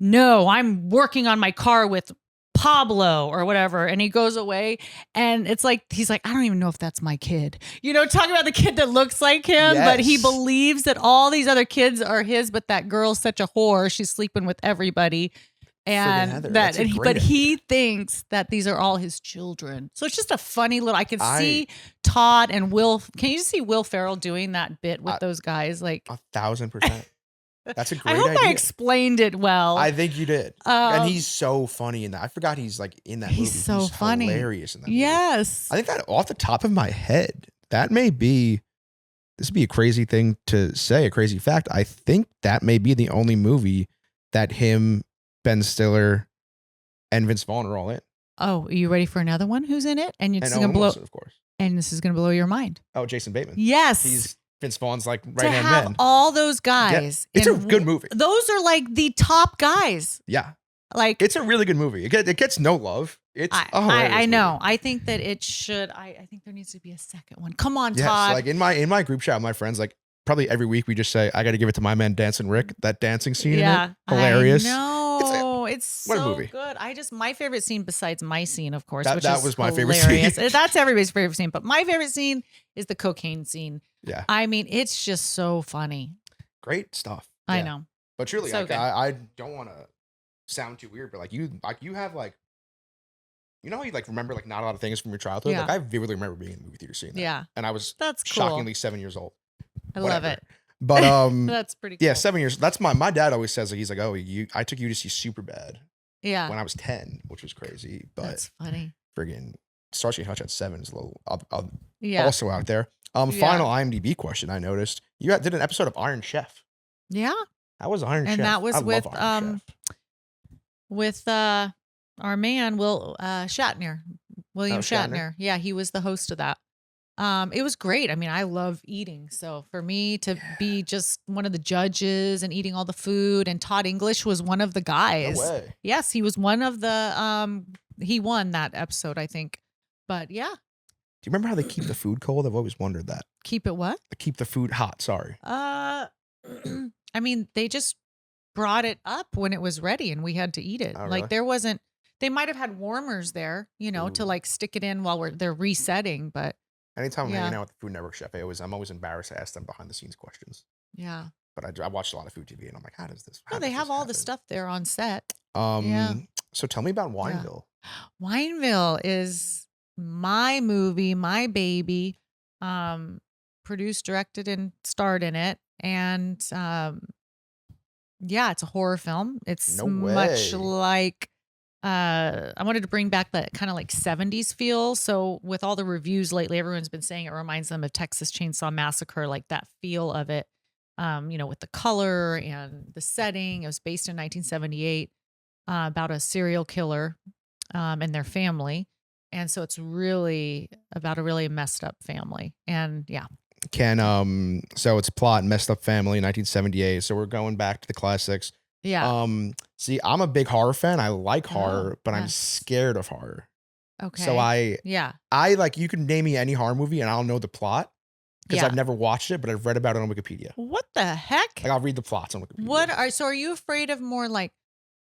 no, I'm working on my car with Pablo or whatever. And he goes away, and it's like he's like, I don't even know if that's my kid, talking about the kid that looks like him. But he Yes. believes that all these other kids are his, but that girl's such a whore, she's sleeping with everybody. And Heather, that's a great but he thinks that these are all his children. So it's just a funny little, I can see Todd and Will. Can you see Will Ferrell doing that bit with those guys? Like 1,000%. That's a great I hope idea. I explained it well. I think you did. And he's so funny in that. I forgot he's like in that movie. He's so funny. Hilarious in that movie. Yes. I think that off the top of my head, this would be a crazy thing to say, a crazy fact. I think that may be the only movie that him, Ben Stiller, and Vince Vaughn are all in. Oh, are you ready for another one who's in it? And it's And going to Owen blow, Wilson, of course. and this is going to blow your mind. Oh, Jason Bateman. Yes. He's Vince Vaughn's like to right-hand have man. all those guys. It's a in- good movie. Those are like the top guys. Yeah. Like It's a really good movie. It gets no love. It's a hilarious I know. movie. I think that it should. I think there needs to be a second one. Come on, Yes, Todd. like in my group chat with my friends, like probably every week we just say, I got to give it to my man Dancing Rick. That dancing scene in it, hilarious. No, it's what a so movie. good. My favorite scene besides my scene, of course, That which was is my favorite hilarious. scene. That's everybody's favorite scene, but my favorite scene is the cocaine scene. Yeah, I mean, it's just so funny. great stuff. I Yeah. know. But truly, So like, good. I don't want to sound too weird, but you have like, you know how you like remember like not a lot of things from your childhood. Yeah. Like I vividly remember being in the movie theater seeing that. Yeah, And I was that's cool. shockingly 7 years old. I love Whatever. it. But That's pretty cool. yeah, 7 years. That's my dad always says, like, he's like, oh, I took you to see Superbad Yeah, when I was 10, which was crazy. But that's funny. friggin' Starsky and Hutch at 7 is a little Yeah, also out there. Yeah. Final IMDb question I noticed. You did an episode of Iron Chef. yeah. How was Iron Chef? And that was I love with Iron Chef. with our man William Oh, Shatner? Shatner. Yeah, he was the host of that. It was great. I mean, I love eating. So for me to be just one of the judges and eating all the food, and Todd English was one of the guys. No way. Yes, he was one of the he won that episode, I think. But yeah, Do you remember how they keep the food cold? I've always wondered that. keep it what? Keep the food hot. Sorry. I mean, they just brought it up when it was ready and we had to eat it. Oh, Like really? there wasn't, they might have had warmers there, to Ooh. like stick it in while they're resetting, but Anytime I'm Yeah. hanging out with the Food Network chef, I'm always embarrassed to ask them behind the scenes questions. yeah. But I watched a lot of food TV, and I'm like, how does this? No, how they does have this all the happen? stuff there on set. Yeah. So tell me about Wineville. Wineville is my movie, my baby. Produced, directed, and starred in it. And yeah, it's a horror film. It's No much way. like I wanted to bring back that kind of like 70s feel. So with all the reviews lately, everyone's been saying it reminds them of Texas Chainsaw Massacre, like that feel of it. With the color and the setting. It was based in 1978 about a serial killer and their family. And so it's really about a really messed up family. And yeah. So it's plot messed up family, 1978. So we're going back to the classics. Yeah. See, I'm a big horror fan. I like Oh, horror, but I'm yes. scared of horror. Okay. So I Yeah. like, you can name me any horror movie and I'll know the plot because Yeah. I've never watched it, but I've read about it on Wikipedia. What the heck? Like I'll read the plots on Wikipedia. Are you afraid of more like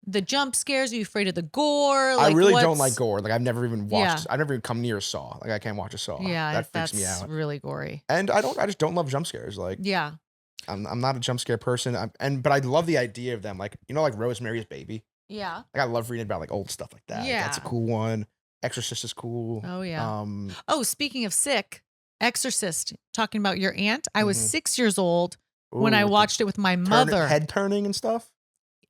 the jump scares? Are you afraid of the gore? I Like, really don't what's- like gore. Like I've never even watched. Yeah. I've never even come near a Saw. Like I can't watch a Saw. Yeah. that freaks That's me out. really gory. And I just don't love jump scares. Like Yeah. I'm not a jump scare person. But I love the idea of them. Like like Rosemary's Baby. Yeah. Like I love reading about like old stuff like that. Like, that's a Yeah. cool one. Exorcist is cool. Oh, yeah. Um, Oh, speaking of sick, Exorcist, talking about your aunt. I was Mhm. 6 years old when ooh, I with the watched it with my mother. head turning and stuff.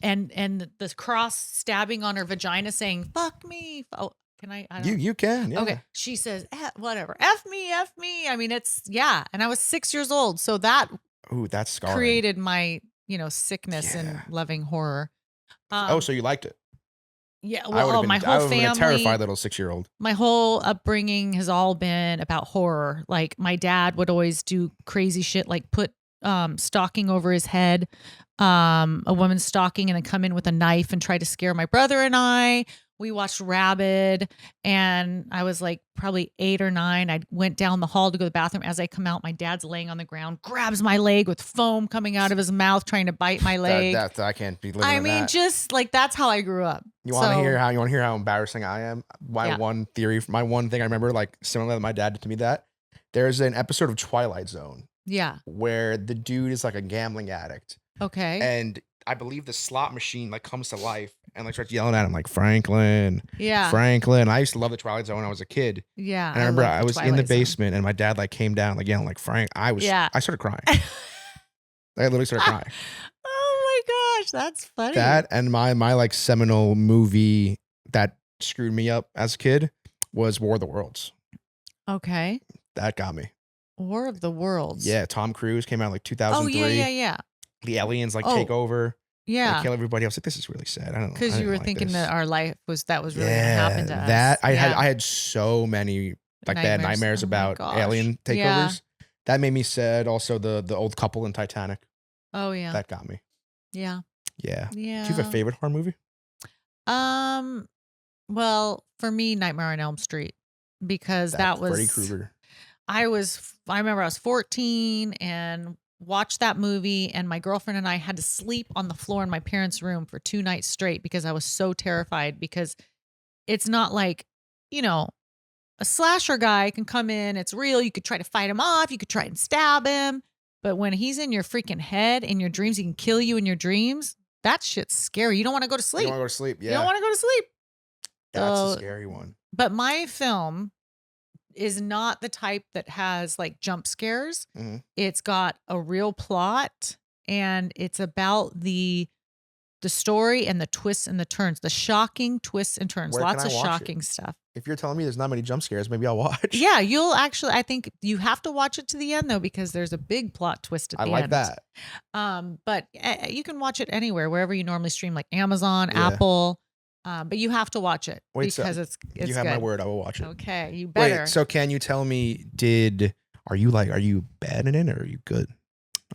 and the cross stabbing on her vagina saying "fuck me." Oh, can I don't- You can. Yeah. Okay. She says whatever. F me. I mean, it's and I was 6 years old, so that Ooh, that's scarring. created my sickness Yeah. and loving horror. So you liked it? Yeah. I would Well, have my been. I whole would have been a family, terrified little 6-year-old. my whole upbringing has all been about horror. Like my dad would always do crazy shit, like put stocking over his head, a woman's stocking, and then come in with a knife and try to scare my brother and I. We watched Rabid, and I was like probably 8 or 9. I went down the hall to go to the bathroom. As I come out, my dad's laying on the ground, grabs my leg with foam coming out of his mouth, trying to bite my leg. That I can't be living. I in mean, that. just like that's how I grew up. You want to So- hear how embarrassing I am? My Yeah. one thing I remember, like similar that my dad did to me, that there's an episode of Twilight Zone Yeah. where the dude is like a gambling addict, Okay. and I believe the slot machine like comes to life and like starts yelling at him like Franklin. Yeah. Franklin. I used to love the Twilight Zone when I was a kid. Yeah. And I remember love I the was in the Twilight Zone. basement and my dad like came down like yelling like Frank. I Yeah. started crying. I literally started crying. Oh That's funny. That and my like seminal movie that screwed me up as a kid was War of the Worlds. Okay. That got me. War of the Worlds. Yeah, Tom Cruise came out in like Oh 2003. yeah. The aliens like Oh, take over. Yeah. They kill everybody. I was like, this is really sad. I don't know. Because you were thinking that our life was really going to yeah, happen to us. that I Yeah. had so many like bad nightmares Oh my about gosh. alien takeovers. Yeah. That made me sad. Also, the old couple in Titanic. Oh yeah. That got me. Yeah. Yeah. Yeah. Do you have a favorite horror movie? Well, for me, Nightmare on Elm Street, because that was Freddy Krueger. I remember I was 14 and watched that movie, and my girlfriend and I had to sleep on the floor in my parents' room for 2 nights straight because I was so terrified, because it's not like, a slasher guy can come in, it's real, you could try to fight him off, you could try and stab him, but when he's in your freaking head, in your dreams, he can kill you in your dreams. That shit's scary. You don't want to go to sleep. You don't want to go to sleep. Yeah. You don't want to go to sleep. That's a scary one. But my film is not the type that has like jump scares. Mm-hmm. It's got a real plot, and it's about the story and the twists and the turns, the shocking twists and turns. Where Lots can of I watch shocking stuff. If you're telling me there's not many jump scares, maybe I'll watch. Yeah, I think you have to watch it to the end though, because there's a big plot twist at the end. I like that. But you can watch it anywhere, wherever you normally stream, like Amazon, Yeah. Apple. But you have to watch it because it's you have good. my word. I will watch it. Okay, you better. Wait, so can you tell me, are you bad in it, or are you good?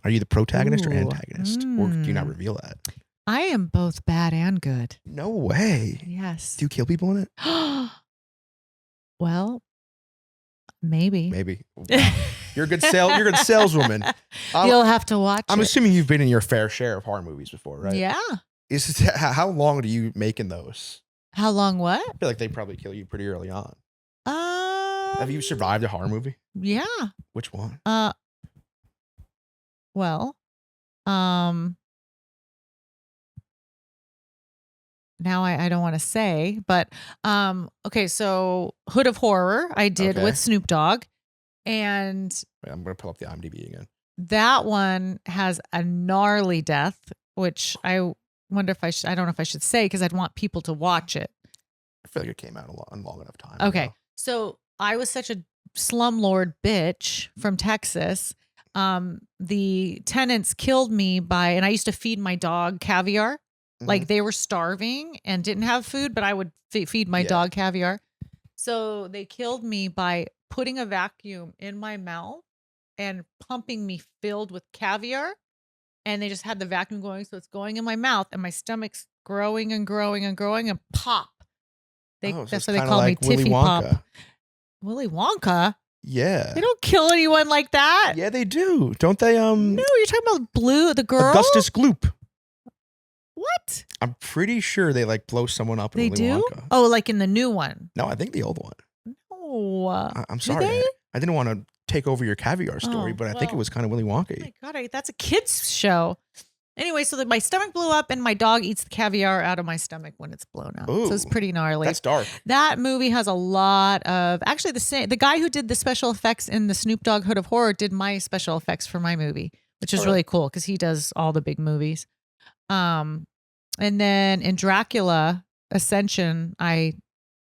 Are you the protagonist or Ooh. antagonist? Or do you not reveal that? I am both bad and good. No way. Yes. Do you kill people in it? Well, maybe. Maybe. Wow. You're a good saleswoman. You'll have to watch I'm it. assuming you've been in your fair share of horror movies before, right? Yeah. How long do you make in those? How long what? I feel like they probably kill you pretty early on. Have you survived a horror movie? Yeah. Which one? Well, now I don't want to say, but okay, so Hood of Horror I did with Snoop Dogg, and Wait, I'm gonna pull up the IMDb again. that one has a gnarly death, which I wonder if I don't know if I should say, because I'd want people to watch it. I feel like it came out in long enough time. Okay, so I was such a slumlord bitch from Texas. The tenants killed me and I used to feed my dog caviar. Like they were starving and didn't have food, but I would feed my dog caviar. So they killed me by putting a vacuum in my mouth and pumping me filled with caviar. And they just had the vacuum going. So it's going in my mouth and my stomach's growing and growing and growing, and pop. That's why they call me Willy Tiffy Wonka. Pop. Willy Wonka? Yeah. They don't kill anyone like that. Yeah, they do. Don't they? No, you're talking about Blue, the girl? Augustus Gloop. What? I'm pretty sure they like blow someone up in They Willy do? Wonka. Oh, like in the new one. No, I think the old one. No. I'm Do sorry. they? I didn't want to take over your caviar story, Oh, but I think it well. was kind of Willy Oh Wonka. my God, that's a kid's show. Anyway, so my stomach blew up and my dog eats the caviar out of my stomach when it's blown out. So it's Ooh, pretty gnarly. That's dark. That movie has a lot of, actually the guy who did the special effects in the Snoop Dogg Hood of Horror did my special effects for my movie, which is really cool because he does all the big movies. And then in Dracula Ascension, I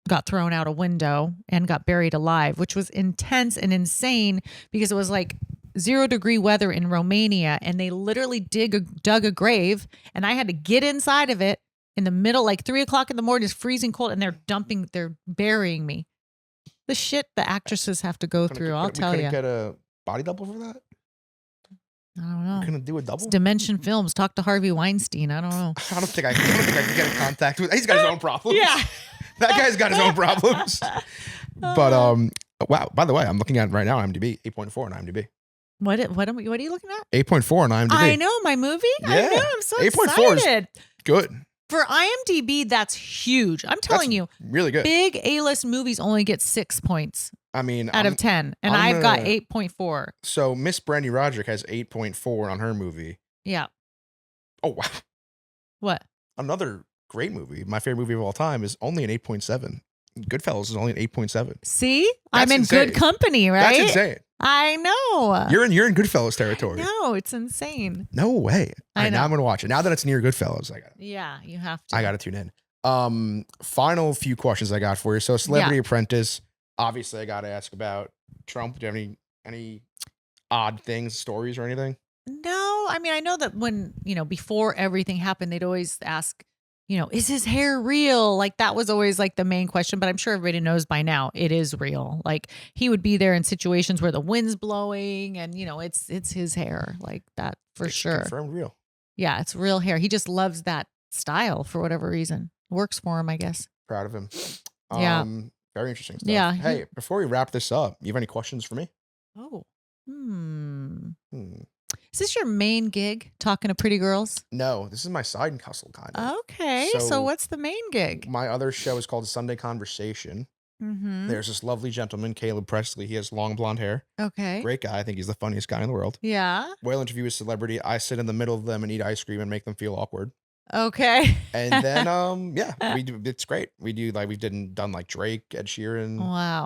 got thrown out a window and got buried alive, which was intense and insane because it was like 0-degree weather in Romania, and they literally dug a grave, and I had to get inside of it in the middle, like 3:00 in the morning. It's freezing cold, and they're burying me. The shit the actresses have to go through, I'll tell you. Get a body double for that? I don't know. Couldn't do a double? It's Dimension Films. Talk to Harvey Weinstein. I don't know. I don't think I can get in contact with. He's got his own problems. Yeah. That guy's got his own problems. But wow. By the way, I'm looking at it right now on IMDb, 8.4 on IMDb. What are you looking at? 8.4 on IMDb. I know my movie. I Yeah. know. I'm so 8.4 is excited. Good. For IMDb, that's huge. I'm telling you, Really good. big A-list movies only get 6 points I mean, out of 10, and I've got 8.4. So Miss Brandy Roderick has 8.4 on her movie. Yeah. Oh wow. What? Another great movie. My favorite movie of all time is only an 8.7. Goodfellas is only an 8.7. See, That's I'm in insane. good company, right? That's insane. I know. You're in Goodfellas territory. No, it's insane. No way. All right, I know. now I'm gonna watch it. Now that it's near Goodfellas, Yeah, you have to. I gotta tune in. Final few questions I got for you. So, Celebrity Apprentice. Obviously, I gotta ask about Trump. Do you have any odd things, stories, or anything? No, I mean, I know that when, before everything happened, they'd always ask, is his hair real? Like that was always like the main question, but I'm sure everybody knows by now it is real. Like he would be there in situations where the wind's blowing and, it's his hair like that for sure. Confirmed real. Yeah, it's real hair. He just loves that style for whatever reason. Works for him, I guess. Proud of him. Yeah. Very interesting stuff. Yeah. Hey, before we wrap this up, you have any questions for me? Oh. Is this your main gig, talking to pretty girls? No, this is my side hustle, kind of. Okay. So what's the main gig? My other show is called Sunday Conversation. Mm-hmm. There's this lovely gentleman, Caleb Presley. He has long blonde hair. Okay. Great guy. I think he's the funniest guy in the world. Yeah. Whale interview a celebrity. I sit in the middle of them and eat ice cream and make them feel awkward. Okay. And then, we do. It's great. We do we've done like Drake, Ed Sheeran. Wow.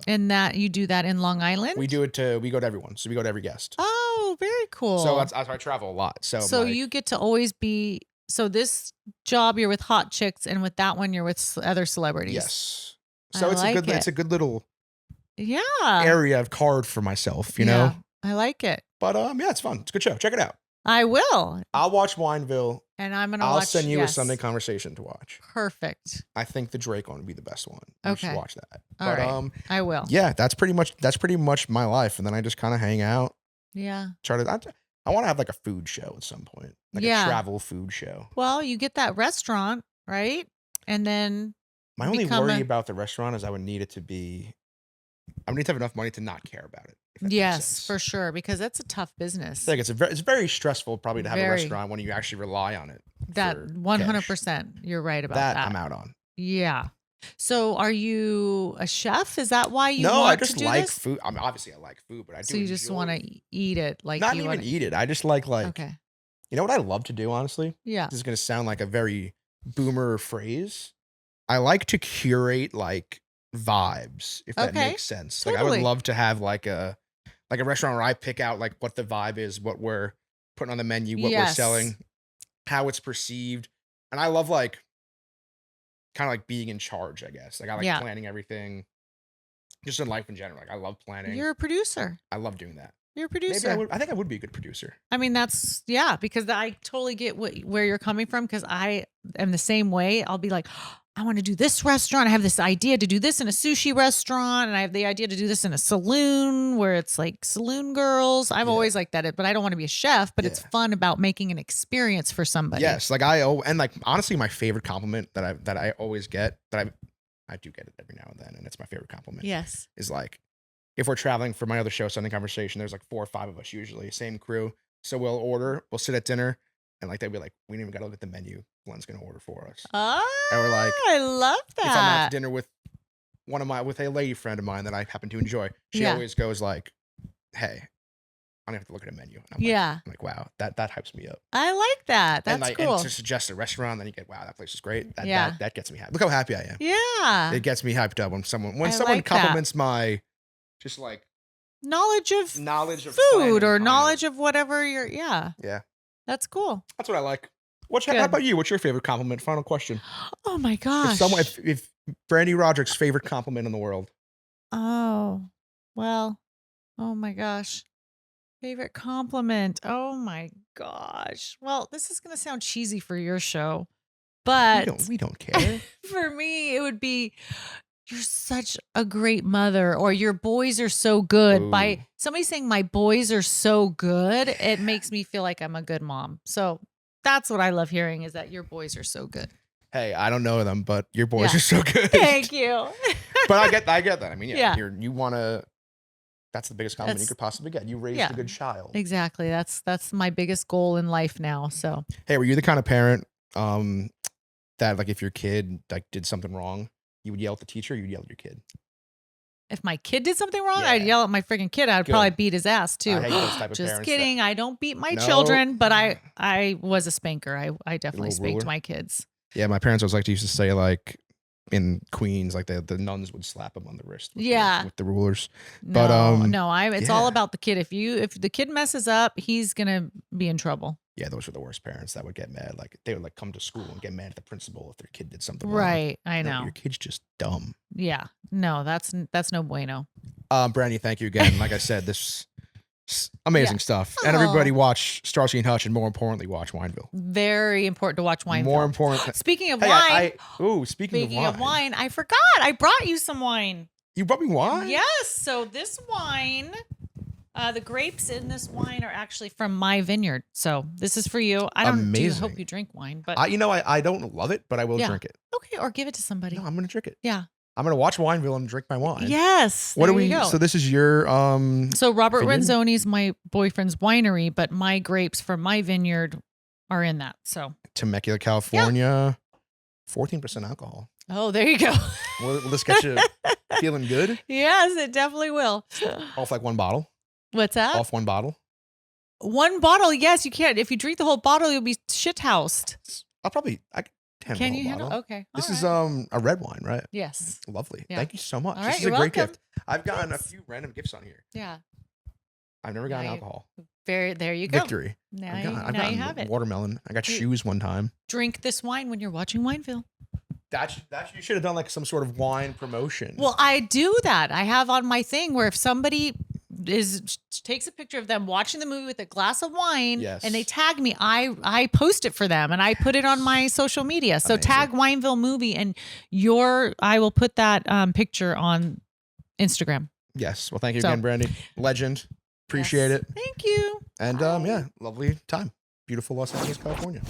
And that you do that in Long Island? We go to everyone. So we go to every guest. Oh, very cool. So that's I travel a lot. So you get to always be. So this job you're with hot chicks, and with that one you're with other celebrities. Yes. So it's a good little yeah area I've carved for myself. You know. I like it. But it's fun. It's a good show. Check it out. I will. I'll watch Wineville. And I'll send you a Sunday Conversation to watch. Perfect. I think the Drake one would be the best one. Okay. You should watch that. All right. I will. Yeah, that's pretty much my life. And then I just kind of hang out. Yeah. I want to have like a food show at some point. Like a travel food show. Well, you get that restaurant, right? And then my only worry about the restaurant is I would need to have enough money to not care about it. Yes, for sure, because that's a tough business. Like it's very stressful probably to have a restaurant when you actually rely on it. That 100%. You're right about that. I'm out on. Yeah. So are you a chef? Is that why you No, want I just to do like this? food. I mean, obviously I like food, but I do. So you just want to eat it, like not even eat it. I just like okay. You know what I love to do, honestly? Yeah. This is gonna sound like a very boomer phrase. I like to curate like vibes, if that makes sense. Totally. Like I would love to have like a restaurant where I pick out like what the vibe is, what we're putting on the menu, what we're selling, how it's perceived. And I love like kind of like being in charge, I guess. Like I like planning everything. Just in life in general. Like I love planning. You're a producer. I love doing that. You're a producer. Maybe I think I would be a good producer. I mean, because I totally get where you're coming from, because I am the same way. I'll be like, I want to do this restaurant. I have this idea to do this in a sushi restaurant, and I have the idea to do this in a saloon where it's like saloon girls. I'm always like that, but I don't want to be a chef, but it's fun about making an experience for somebody. Yes. Like and like honestly, my favorite compliment that I always get, that I do get it every now and then, and it's my favorite compliment. Yes. Is like, if we're traveling for my other show, Sunday Conversation, there's like 4 or 5 of us usually, same crew. So we'll sit at dinner, and like they'll be like, we didn't even got to look at the menu. Glenn's gonna order for us. Oh, and we're like, I love that. If I'm at dinner with with a lady friend of mine that I happen to enjoy, she always goes like, hey, I don't have to look at a menu. And I'm like, wow, that hypes me up. I like that. That's cool. And to suggest a restaurant, then you get, wow, that place is great. That gets me happy. Look how happy I am. Yeah. It gets me hyped up when someone compliments my just like knowledge of food or knowledge of whatever yeah. That's cool. That's what I like. How about you? What's your favorite compliment? Final question. Oh my gosh. If Brandy Roderick's favorite compliment in the world. Oh, well, oh my gosh. Favorite compliment. Oh my gosh. Well, this is going to sound cheesy for your show, but we don't care. For me, it would be, you're such a great mother, or your boys are so good. Ooh. By somebody saying my boys are so good, it makes me feel like I'm a good mom. So that's what I love hearing, is that your boys are so good. Hey, I don't know them, but your boys are so good. Thank you. But I get that. I mean, you want to, that's the biggest compliment you could possibly get. You raised a good child. Exactly. That's my biggest goal in life now. So, hey, were you the kind of parent that like if your kid like did something wrong, you would yell at the teacher, or you'd yell at your kid? If my kid did something wrong, I'd yell at my freaking kid. I'd probably beat his ass too. I hate those type of Just kidding. I don't beat my No. children, but I was a spanker. I definitely spanked my kids. Yeah, my parents always used to say like, in Queens, like the nuns would slap him on the wrist. With the rulers. No, But it's all about the kid. If the kid messes up, he's gonna be in trouble. Yeah, those were the worst parents that would get mad. Like they would like come to school and get mad at the principal if their kid did something wrong. Right, I know. Your kid's just dumb. Yeah, no, that's no bueno. Brandy, thank you again. Like I said, this amazing stuff. And everybody watch Starsky and Hutch, and more importantly, watch Wineville. Very important to watch Wineville. More important. Speaking of wine. Speaking of wine, I forgot. I brought you some wine. You brought me wine? Yes. So this wine, the grapes in this wine are actually from my vineyard. So this is for you. I don't hope you drink wine, but I don't love it, but I will drink it. Okay, or give it to somebody. No, I'm gonna drink it. Yeah. I'm gonna watch Wineville and drink my wine. Yes. What do we? So this is your So Robert vineyard? Renzoni's my boyfriend's winery, but my grapes from my vineyard are in that. So Temecula, California, 14% alcohol. Oh, there you go. Will this get you feeling good? Yes, it definitely will. Off like one bottle. What's that? Off one bottle. One bottle, yes, you can't. If you drink the whole bottle, you'll be shithoused. I can handle Can the you whole handle? bottle. Okay. This is a red wine, right? Yes. Lovely. Yeah. Thank you so much. All right, This is you're a great welcome. gift. I've gotten a few random gifts on here. Yeah. I've never gotten alcohol. There you go. Victory. Now I've you gotten have it. watermelon. I got shoes one time. Drink this wine when you're watching Wineville. That you should have done like some sort of wine promotion. Well, I do that. I have on my thing where if somebody takes a picture of them watching the movie with a glass of wine and they tag me, I post it for them and I put it on my social media. So tag Wineville movie and I will put that picture on Instagram. Yes. Well, thank you again, Brandy. Legend. Appreciate it. Thank you. And lovely time. Beautiful Los Angeles, California.